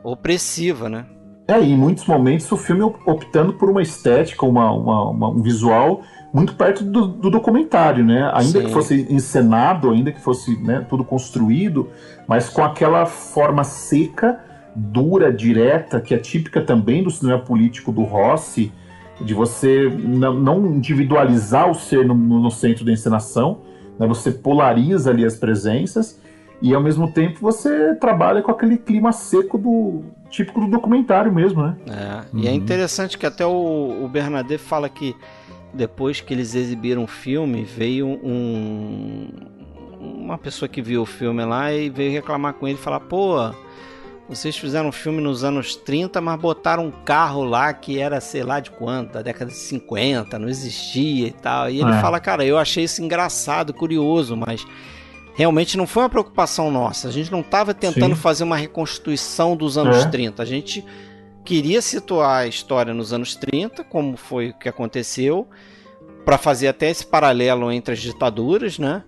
opressiva, né? Em muitos momentos o filme optando por uma estética, um visual muito perto do documentário, né? Ainda que fosse encenado, ainda que fosse, né, tudo construído, mas com aquela forma seca, dura, direta, que é típica também do cinema político do Rossi, de você não individualizar o ser no centro da encenação, né? Você polariza ali as presenças e ao mesmo tempo você trabalha com aquele clima seco típico do documentário mesmo, né? E é interessante que até o Bernadette fala que depois que eles exibiram o filme, veio uma pessoa que viu o filme lá e veio reclamar com ele e falar: vocês fizeram um filme nos anos 30, mas botaram um carro lá que era sei lá de quanto, da década de 50, não existia e tal. E ele fala: cara, eu achei isso engraçado, curioso, mas realmente não foi uma preocupação nossa. A gente não estava tentando fazer uma reconstituição dos anos 30. A gente queria situar a história nos anos 30, como foi o que aconteceu, para fazer até esse paralelo entre as ditaduras, né?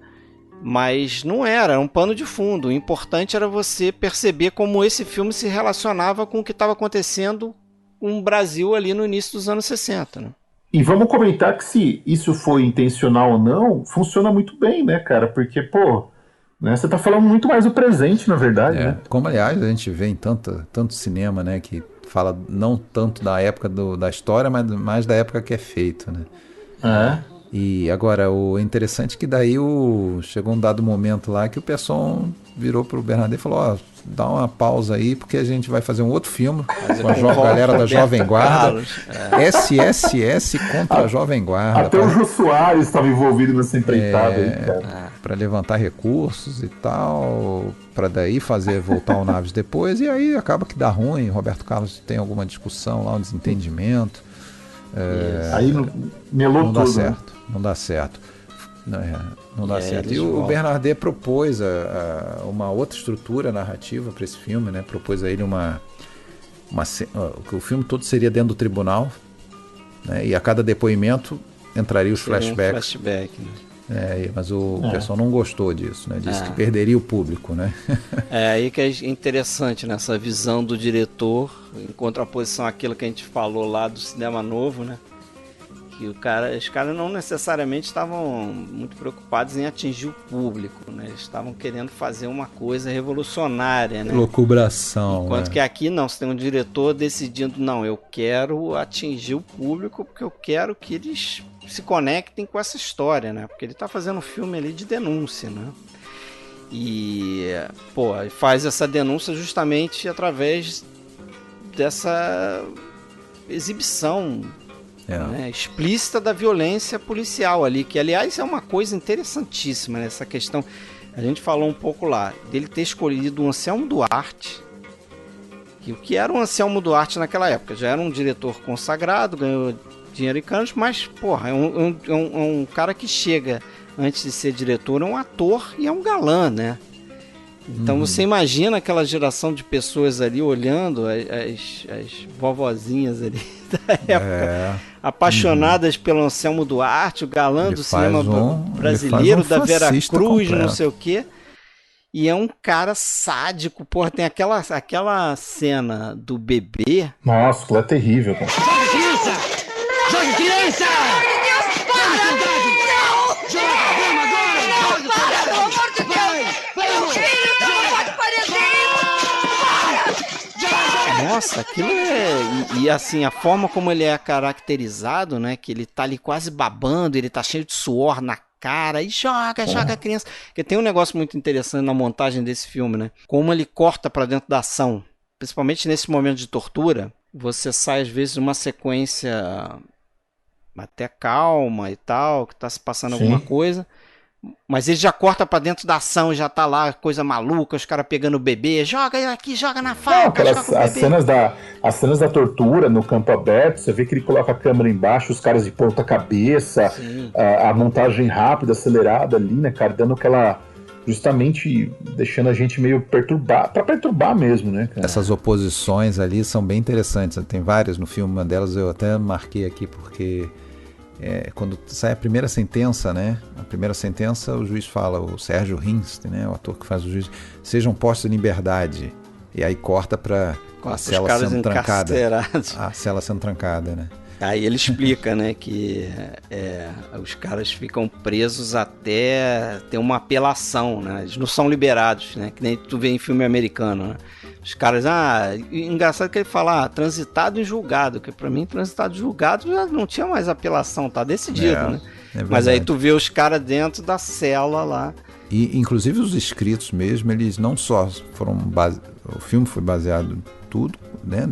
Mas não era um pano de fundo. O importante era você perceber como esse filme se relacionava com o que estava acontecendo com o Brasil ali no início dos anos 60, né? E vamos comentar que se isso foi intencional ou não, funciona muito bem, né, cara? Porque, pô, né, você tá falando muito mais do presente, na verdade, né? Como, aliás, a gente vê em tanto cinema, né, que fala não tanto da época da história, mas mais da época que é feito, né? E agora, o interessante é que daí chegou um dado momento lá que o Pesson virou pro Bernardet e falou, ó, dá uma pausa aí, porque a gente vai fazer um outro filme com a galera da Jovem Guarda. SSS contra a Jovem Guarda. Até o Jô Soares estava envolvido nessa empreitada aí, cara. Para levantar recursos e tal, para daí voltar o Naves depois, e aí acaba que dá ruim, Roberto Carlos tem alguma discussão lá, um desentendimento. Aí melou não dá tudo, certo, né? Não dá certo. Não dá certo. E o Bernardet propôs uma outra estrutura narrativa para esse filme, né? Propôs a ele que o filme todo seria dentro do tribunal, né? E a cada depoimento entraria os flashbacks. Mas o pessoal não gostou disso, né? Disse que perderia o público, né? Aí que é interessante nessa visão do diretor, em contraposição àquilo que a gente falou lá do cinema novo, né? Que os caras não necessariamente estavam muito preocupados em atingir o público, né? Eles estavam querendo fazer uma coisa revolucionária, né? Locubração. Enquanto que aqui não, você tem um diretor decidindo, não, eu quero atingir o público porque eu quero que eles se conectem com essa história, né? Porque ele está fazendo um filme ali de denúncia, né? E, faz essa denúncia justamente através dessa exibição né, explícita da violência policial ali, que aliás é uma coisa interessantíssima, né, essa questão, a gente falou um pouco lá, dele ter escolhido o Anselmo Duarte, que o que era o Anselmo Duarte naquela época? Já era um diretor consagrado, ganhou dinheiro em Cannes, mas é um cara que chega, antes de ser diretor, é um ator e é um galã, né? Então você imagina aquela geração de pessoas ali olhando as vovozinhas ali da época, apaixonadas pelo Anselmo Duarte, o galã do cinema brasileiro, da Vera Cruz, não sei o quê. E é um cara sádico, tem aquela cena do bebê. Nossa, aquilo é terrível, cara. Joga criança! Joga criança! Deus, para! Não! Joga! Vamos agora! Não, para! Pelo amor de Deus! Meu filho não pode parecer isso! Para! Nossa, aquilo e assim, a forma como ele é caracterizado, né? Que ele tá ali quase babando, ele tá cheio de suor na cara e joga a criança. Porque tem um negócio muito interessante na montagem desse filme, né? Como ele corta pra dentro da ação. Principalmente nesse momento de tortura, você sai às vezes de uma sequência até calma e tal, que tá se passando alguma coisa, mas ele já corta pra dentro da ação, já tá lá, coisa maluca, os caras pegando o bebê, joga aqui, joga na faca, as cenas da tortura no campo aberto, você vê que ele coloca a câmera embaixo, os caras de ponta cabeça, a montagem rápida, acelerada ali, né, cara, dando aquela, justamente deixando a gente meio perturbar, pra perturbar mesmo, né, cara? Essas oposições ali são bem interessantes, tem várias no filme, uma delas eu até marquei aqui porque quando sai a primeira sentença, né? A primeira sentença, o juiz fala, o Sérgio Hinst, né? O ator que faz o juiz, sejam postos em liberdade. E aí corta para a cela sendo trancada. A cela sendo trancada, né? Aí ele explica, né, que os caras ficam presos até ter uma apelação, né? Eles não são liberados, né? Que nem tu vê em filme americano, né? Os caras, engraçado que ele fala, transitado em julgado, que pra mim transitado em julgado já não tinha mais apelação, tá decidido, né? Mas aí tu vê os caras dentro da cela lá. E inclusive os escritos mesmo, eles não só foram o filme foi baseado tudo, né,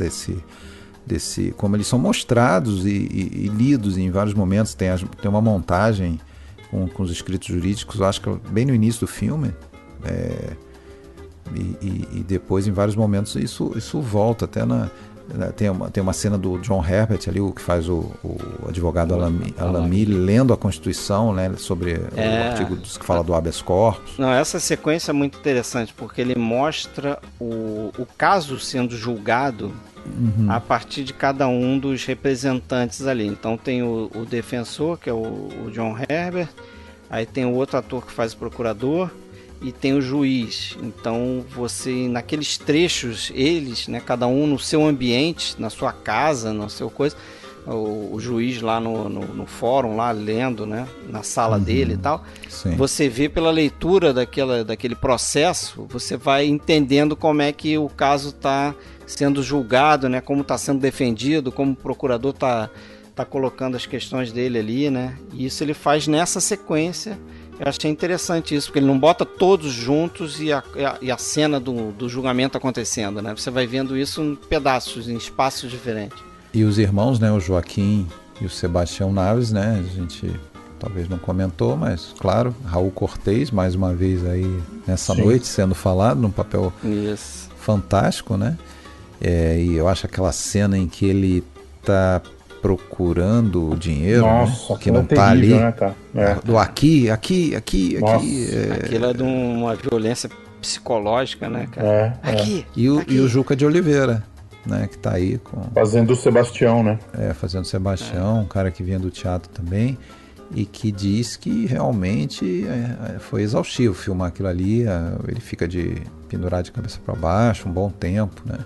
como eles são mostrados e lidos em vários momentos, tem uma montagem com os escritos jurídicos, eu acho que bem no início do filme, e depois em vários momentos isso volta até tem uma cena do John Herbert ali, o que faz o advogado Alamy lendo a Constituição, né, sobre o artigo que fala do habeas corpus. Não, essa sequência é muito interessante porque ele mostra o caso sendo julgado a partir de cada um dos representantes ali. Então tem o defensor, que é o John Herbert, aí tem o outro ator que faz o procurador e tem o juiz. Então você, naqueles trechos, eles, né, cada um no seu ambiente, na sua casa, no seu coisa, o juiz lá no fórum, lá lendo, né? Na sala dele e tal. Sim. Você vê pela leitura daquele processo, você vai entendendo como é que o caso está sendo julgado, né? Como está sendo defendido, como o procurador está colocando as questões dele ali, né? E isso ele faz nessa sequência. Eu achei interessante isso, porque ele não bota todos juntos e a cena do julgamento acontecendo, né? Você vai vendo isso em pedaços, em espaços diferentes. E os irmãos, né, o Joaquim e o Sebastião Naves, né, a gente talvez não comentou, mas claro, Raul Cortez, mais uma vez aí nessa noite sendo falado, num papel fantástico, né? E eu acho aquela cena em que ele tá procurando o dinheiro, nossa, né, que não é tá terrível, ali, né, cara? do aqui. Aquilo é de uma violência psicológica, né, cara? Aqui. E o Juca de Oliveira, né, que tá aí fazendo o Sebastião, né? Fazendo o Sebastião, um cara que vinha do teatro também, e que diz que realmente foi exaustivo filmar aquilo ali. Ele fica pendurado de cabeça para baixo um bom tempo, né,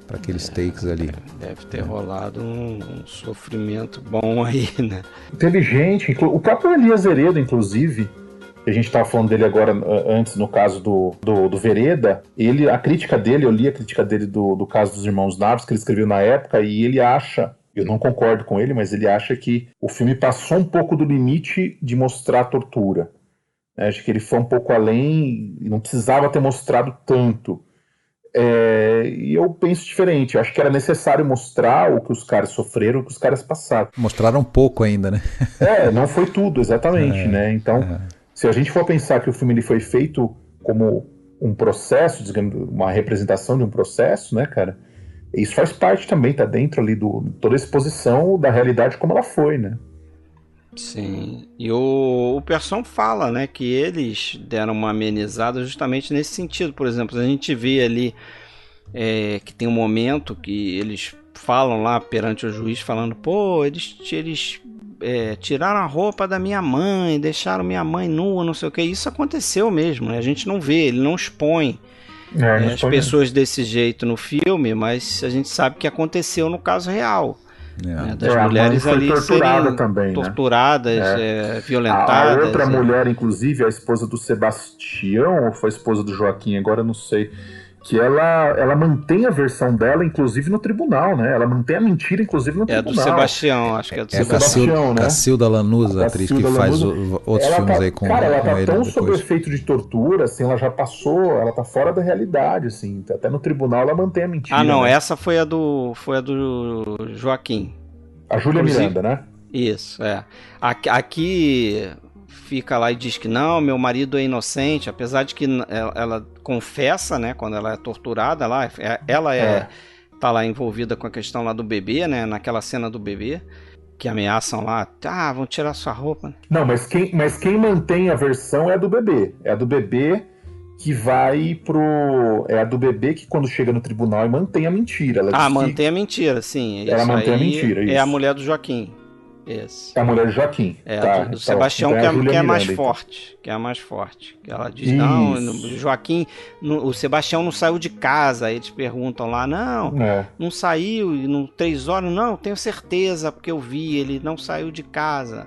para aqueles takes ali. Deve ter rolado um sofrimento bom aí, né? Inteligente. O próprio Elias Heredo, inclusive, a gente estava falando dele agora, antes, no caso do Vereda, a crítica dele, eu li a crítica dele do caso dos Irmãos Naves, que ele escreveu na época, e ele acha, eu não concordo com ele, mas ele acha que o filme passou um pouco do limite de mostrar a tortura. Acho que ele foi um pouco além, e não precisava ter mostrado tanto. E eu penso diferente, eu acho que era necessário mostrar o que os caras sofreram, o que os caras passaram. Mostraram um pouco ainda, né? Não foi tudo, exatamente, né? Então... Se a gente for pensar que o filme ele foi feito como um processo, digamos, uma representação de um processo, né, cara? Isso faz parte também, tá dentro ali toda a exposição da realidade como ela foi, né? Sim. E o Persson fala, né, que eles deram uma amenizada justamente nesse sentido. Por exemplo, a gente vê ali que tem um momento que eles falam lá perante o juiz, falando, pô, eles tiraram a roupa da minha mãe, deixaram minha mãe nua, não sei o que. Isso aconteceu mesmo, né? A gente não vê, ele não expõe as pessoas desse jeito no filme, mas a gente sabe que aconteceu no caso real. Das mulheres ali serem também, torturadas, violentadas. A outra mulher, inclusive, a esposa do Sebastião, ou foi a esposa do Joaquim, agora eu não sei, que ela mantém a versão dela, inclusive, no tribunal, né? Ela mantém a mentira, inclusive, no tribunal. É do Sebastião, acho que é do Sebastião, né? Cacilda Lanusa, a atriz que faz outros filmes aí com ele. Cara, ela tá tão sob efeito de tortura, assim, ela já passou, ela tá fora da realidade, assim. Até no tribunal ela mantém a mentira. Não, né? Essa foi a do Joaquim. A Júlia Miranda, né? Isso, Aqui fica lá e diz que não, meu marido é inocente, apesar de que ela confessa, né, quando ela é torturada lá, tá lá envolvida com a questão lá do bebê, né, naquela cena do bebê, que ameaçam lá, vão tirar sua roupa. Não, mas quem mantém a versão é a do bebê. É a do bebê que vai é a do bebê que quando chega no tribunal mantém a mentira. Ela mantém a mentira, sim. Ela mantém a mentira, isso. É a mulher do Joaquim. Isso. É a mulher de Joaquim. Do Sebastião, então que é mais forte. Que é a mais forte. Ela diz, não, Joaquim, o Sebastião não saiu de casa. Aí eles perguntam lá, não saiu, 3 horas, não, tenho certeza, porque eu vi, ele não saiu de casa.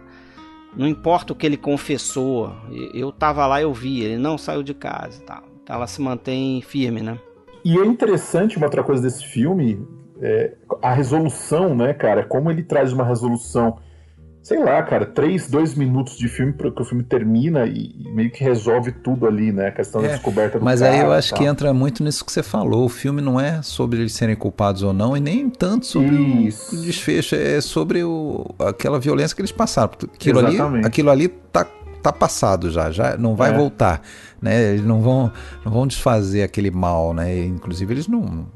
Não importa o que ele confessou, eu tava lá, eu vi, ele não saiu de casa. Tá. Então ela se mantém firme, né? E é interessante uma outra coisa desse filme, a resolução, né, cara? Como ele traz uma resolução, sei lá, cara, 2 minutos de filme para que o filme termina e meio que resolve tudo ali, né? A questão da descoberta do mas cara. Mas aí eu acho que entra muito nisso que você falou. O filme não é sobre eles serem culpados ou não, e nem tanto sobre o desfecho, é sobre aquela violência que eles passaram. Aquilo ali tá passado já não vai voltar, né? Eles não vão desfazer aquele mal, né? Inclusive eles não,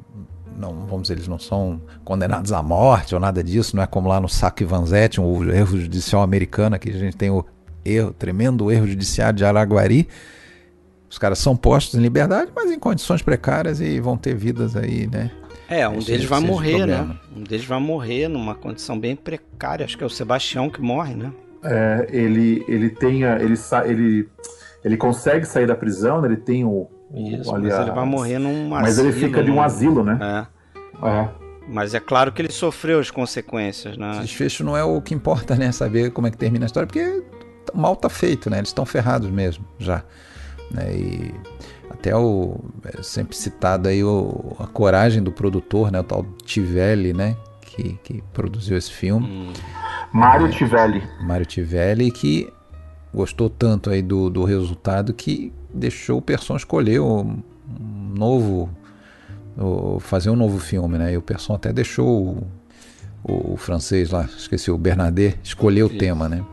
vamos dizer, eles não são condenados à morte ou nada disso, não é como lá no Sacco e Vanzetti, o erro judicial americano, aqui a gente tem o tremendo erro judiciário de Araguari. Os caras são postos em liberdade, mas em condições precárias e vão ter vidas aí, né? Um deles vai morrer, né? Um deles vai morrer numa condição bem precária, acho que é o Sebastião que morre, né? Ele consegue sair da prisão, né? Ele tem Isso, mas ele vai morrer num asilo. Mas ele fica de um asilo, né? Mas é claro que ele sofreu as consequências, né? O desfecho não é o que importa, né? Saber como é que termina a história, porque o mal tá feito, né? Eles estão ferrados mesmo, já. Né? E até sempre citado aí a coragem do produtor, né? O tal Tivelli, né? Que produziu esse filme. Mário Tivelli. Mário Tivelli, que gostou tanto aí do resultado que deixou o Persson escolher fazer um novo filme, né? E o Persson até deixou o francês lá, esqueci, o Bernardet, escolher o tema, né?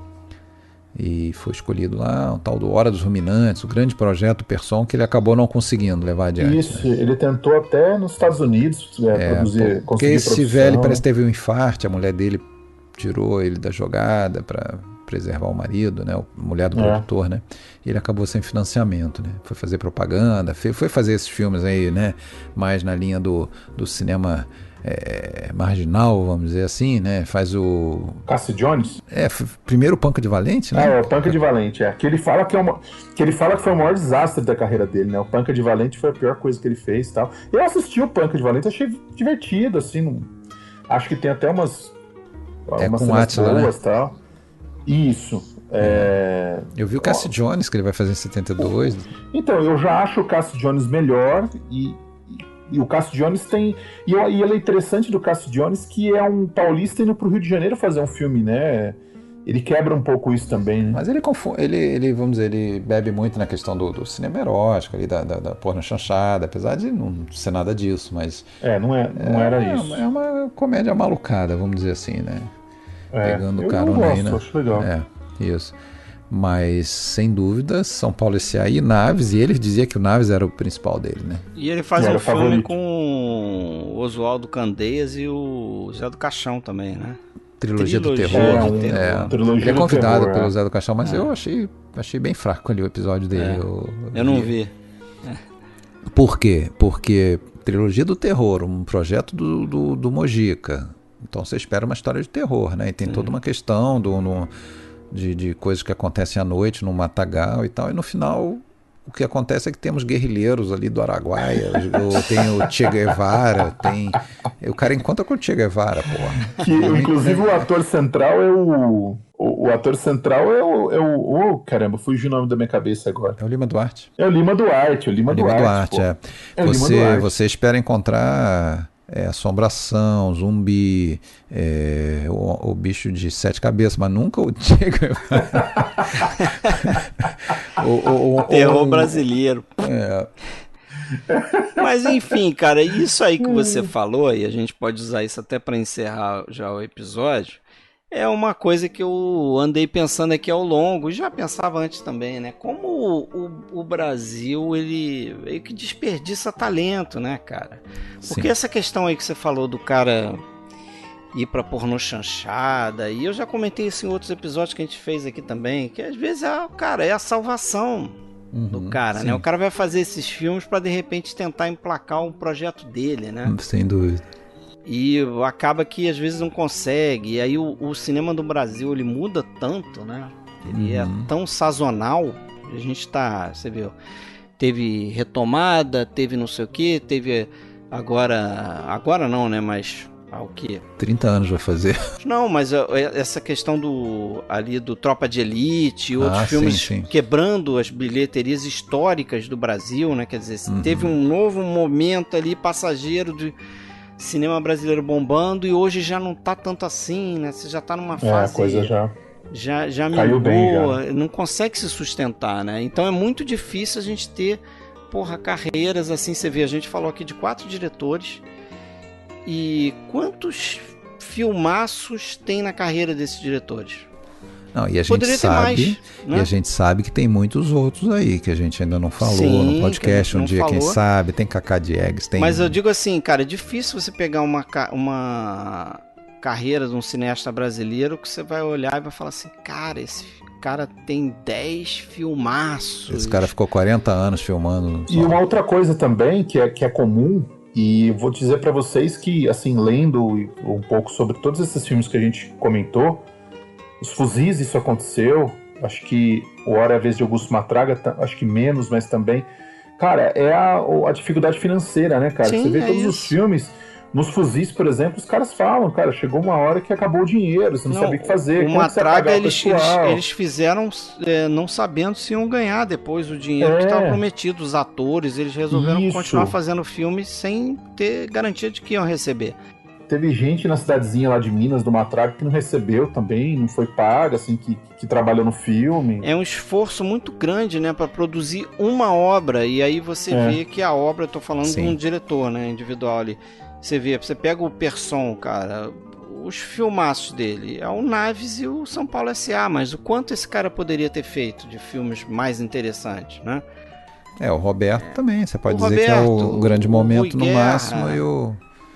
E foi escolhido lá o tal do Hora dos Ruminantes, o grande projeto Persson, que ele acabou não conseguindo levar adiante. Isso, né? Ele tentou até nos Estados Unidos produzir, porque esse velho parece que teve um infarto, a mulher dele tirou ele da jogada para preservar o marido, né? A mulher do produtor, né? E ele acabou sem financiamento, né? Foi fazer propaganda, foi fazer esses filmes aí, né? Mais na linha do cinema marginal, vamos dizer assim, né? Faz o... Cassie Jones? Primeiro o Panca de Valente, né? O Panca de Valente, que ele fala que foi o maior desastre da carreira dele, né? O Panca de Valente foi a pior coisa que ele fez e tal. Eu assisti o Panca de Valente, achei divertido, assim, acho que tem até umas com Átila, boas, né? Tal. Isso. Eu vi o Cassie Jones, que ele vai fazer em 72. Então, eu já acho o Cassie Jones melhor e o Cassie Jones tem... E ele é interessante do Cassie Jones que é um paulista indo pro Rio de Janeiro fazer um filme, né? Ele quebra um pouco isso também, né? Mas ele vamos dizer, ele bebe muito na questão do cinema erótico, ali, da porno chanchada, apesar de não ser nada disso, mas... não era isso. É uma comédia malucada, vamos dizer assim, né? Pegando carona gosto, aí, né? Acho legal. Isso. Mas, sem dúvida, São Paulo S.A. e Naves, e ele dizia que o Naves era o principal dele, né? E ele faz um filme com o Oswaldo Candeias e o Zé do Caixão também, né? Trilogia do Terror. Ele é convidado pelo Zé do Caixão, mas eu achei bem fraco ali o episódio dele. Eu não vi. Por quê? Porque Trilogia do Terror, um projeto do Mojica. Então você espera uma história de terror, né? E tem toda uma questão de coisas que acontecem à noite no matagal e tal. E no final, o que acontece é que temos guerrilheiros ali do Araguaia. Tem o Che Guevara, o cara encontra com o Che Guevara, porra. Inclusive o ator central é o ator central é o caramba, fugiu o nome da minha cabeça agora. É o Lima Duarte. É o Lima Duarte, Você espera encontrar... assombração, zumbi, o bicho de 7 cabeças, mas nunca o Diego. Terror brasileiro. Mas enfim, cara, isso aí que você falou, e a gente pode usar isso até para encerrar já o episódio, é uma coisa que eu andei pensando aqui ao longo, e já pensava antes também, né? Como o Brasil, ele meio que desperdiça talento, né, cara? Porque essa questão aí que você falou do cara ir pra pornô chanchada, e eu já comentei isso em outros episódios que a gente fez aqui também, que às vezes é a salvação do cara, né? O cara vai fazer esses filmes pra de repente tentar emplacar um projeto dele, né? Sem dúvida. E acaba que às vezes não consegue. E aí o cinema do Brasil, ele muda tanto, né? Ele é tão sazonal. A gente você viu, teve Retomada, teve não sei o que, teve agora não, né? Mas o que? 30 anos vai fazer. Não, mas essa questão do Tropa de Elite e outros filmes quebrando as bilheterias históricas do Brasil, né? Quer dizer, teve um novo momento ali, passageiro de cinema brasileiro bombando, e hoje já não tá tanto assim, né? Você já tá numa fase... a coisa já caiu bem, não consegue se sustentar, né? Então é muito difícil a gente ter, carreiras assim. Você vê, a gente falou aqui de 4 diretores, e quantos filmaços tem na carreira desses diretores? Não, e a gente sabe, mais, né? E a gente sabe que tem muitos outros aí que a gente ainda não falou no podcast. Um dia, quem sabe, tem Cacá Diegues, tem... Mas eu digo assim, cara, é difícil você pegar uma carreira de um cineasta brasileiro que você vai olhar e vai falar assim, cara, esse cara tem 10 filmaços. Esse cara ficou 40 anos filmando. E uma outra coisa também que é comum, e vou dizer pra vocês que, assim, lendo um pouco sobre todos esses filmes que a gente comentou, Os Fuzis, isso aconteceu, acho que o Hora é a Vez de Augusto Matraga, acho que menos, mas também... Cara, é a dificuldade financeira, né, cara? Sim, você vê todos os filmes, Nos fuzis, por exemplo, os caras falam, cara, chegou uma hora que acabou o dinheiro, você não sabia o que fazer. Uma traga pessoal? eles fizeram não sabendo se iam ganhar depois o dinheiro que estava prometido. Os atores, eles resolveram continuar fazendo filme sem ter garantia de que iam receber. Teve gente na cidadezinha lá de Minas, do Matraga, que não recebeu também, não foi paga, assim, que trabalhou no filme. É um esforço muito grande, né, para produzir uma obra, e aí você vê que a obra, eu tô falando de um diretor, né, individual ali. Você pega o Persson, cara, os filmaços dele, é o Naves e o São Paulo S.A., mas o quanto esse cara poderia ter feito de filmes mais interessantes, né? O Roberto também, você pode dizer que é o grande momento no máximo, e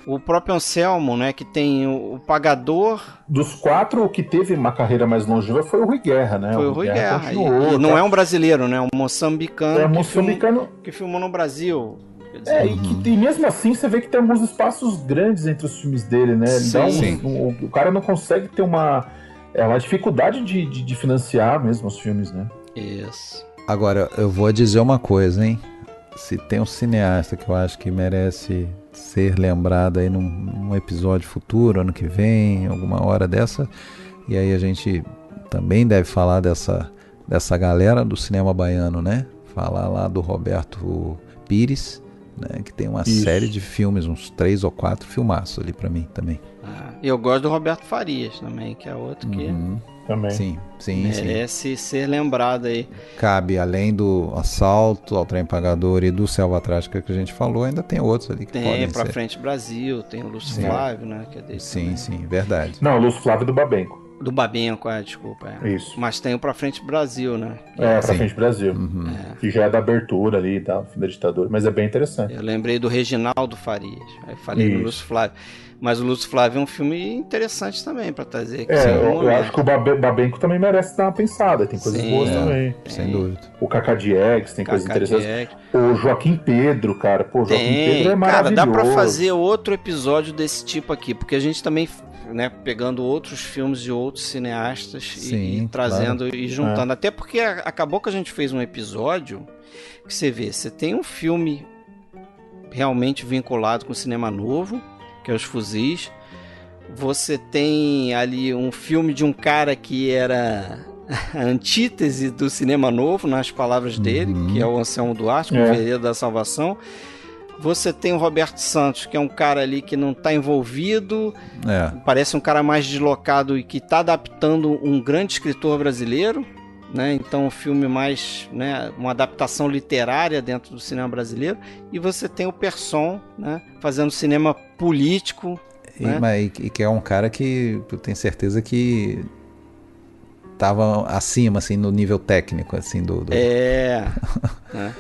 o próprio Anselmo, né, que tem o Pagador. Dos 4, o que teve uma carreira mais longeva foi o Rui Guerra, né? Foi o Rui Guerra. E não é um brasileiro, né? Um moçambicano, que filmou no Brasil. E mesmo assim você vê que tem alguns espaços grandes entre os filmes dele, né? O cara não consegue ter uma dificuldade de financiar mesmo os filmes, né? Isso. Agora, eu vou dizer uma coisa, hein? Se tem um cineasta que eu acho que merece ser lembrado aí num episódio futuro, ano que vem, alguma hora dessa, e aí a gente também deve falar dessa galera do cinema baiano, né? Falar lá do Roberto Pires, né? Que tem uma série de filmes, uns 3 ou 4 filmaços ali pra mim também. E eu gosto do Roberto Farias também, que é outro que também sim, merece ser lembrado aí. Cabe, além do Assalto ao Trem Pagador e do Selva Trágica que a gente falou, ainda tem outros ali que podem ser. Tem Pra Frente Brasil, tem o Lúcio Flávio, né? Que é dele sim, verdade. Não, o Lúcio Flávio do Babenco. Do Babenco, desculpa. Isso. Mas tem o Pra Frente Brasil, né? Pra Frente Brasil. Que já é da abertura ali e tal, fim da ditadura. Mas é bem interessante. Eu lembrei do Reginaldo Farias. Aí falei do Lúcio Flávio. Mas o Lúcio Flávio é um filme interessante também pra trazer aqui. Eu acho que o Babenco também merece dar uma pensada. Tem coisas boas também. Sem dúvida. O Cacá Diegues tem coisas interessantes. O Joaquim Pedro, cara. Pô, o Joaquim Pedro é maravilhoso. Cara, dá pra fazer outro episódio desse tipo aqui, porque a gente também, né, pegando outros filmes de outros cineastas e trazendo e juntando. Até porque acabou que a gente fez um episódio que você tem um filme realmente vinculado com o cinema novo, que é Os Fuzis. Você tem ali um filme de um cara que era a antítese do cinema novo, nas palavras dele, que é o Anselmo Duarte, com o Vereda da Salvação. Você tem o Roberto Santos, que é um cara ali que não está envolvido, parece um cara mais deslocado e que está adaptando um grande escritor brasileiro, né? Então um filme mais, né, uma adaptação literária dentro do cinema brasileiro. E você tem o Persson, né, fazendo cinema político. E que é um cara que eu tenho certeza que estava acima, assim, no nível técnico, assim, né?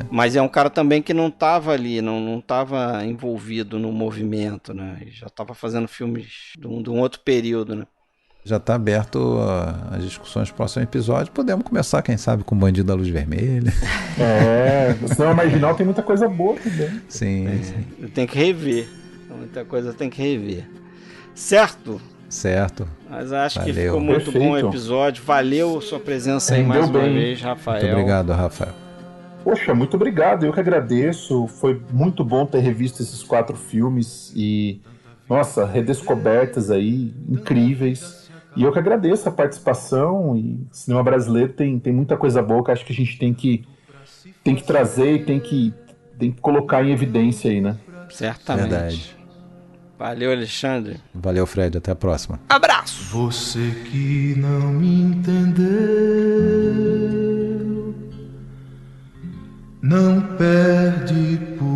Mas é um cara também que não estava ali, não estava envolvido no movimento, né? Já estava fazendo filmes de um outro período, né? Já está aberto as discussões do próximo episódio. Podemos começar, quem sabe, com o Bandido da Luz Vermelha. O cinema marginal tem muita coisa boa também. Sim. Tem que rever. Muita coisa tem que rever. Certo? Mas acho que ficou muito bom o episódio. Valeu sua presença aí mais uma vez, Rafael. Muito obrigado, Rafael. Poxa, muito obrigado. Eu que agradeço. Foi muito bom ter revisto esses 4 filmes e, nossa, redescobertas aí, incríveis. E eu que agradeço a participação. E o cinema brasileiro tem muita coisa boa que acho que a gente tem que trazer e tem que colocar em evidência aí, né? Certamente. Verdade. Valeu, Alexandre. Valeu, Fred. Até a próxima. Abraço. Você que não me entendeu, não perde por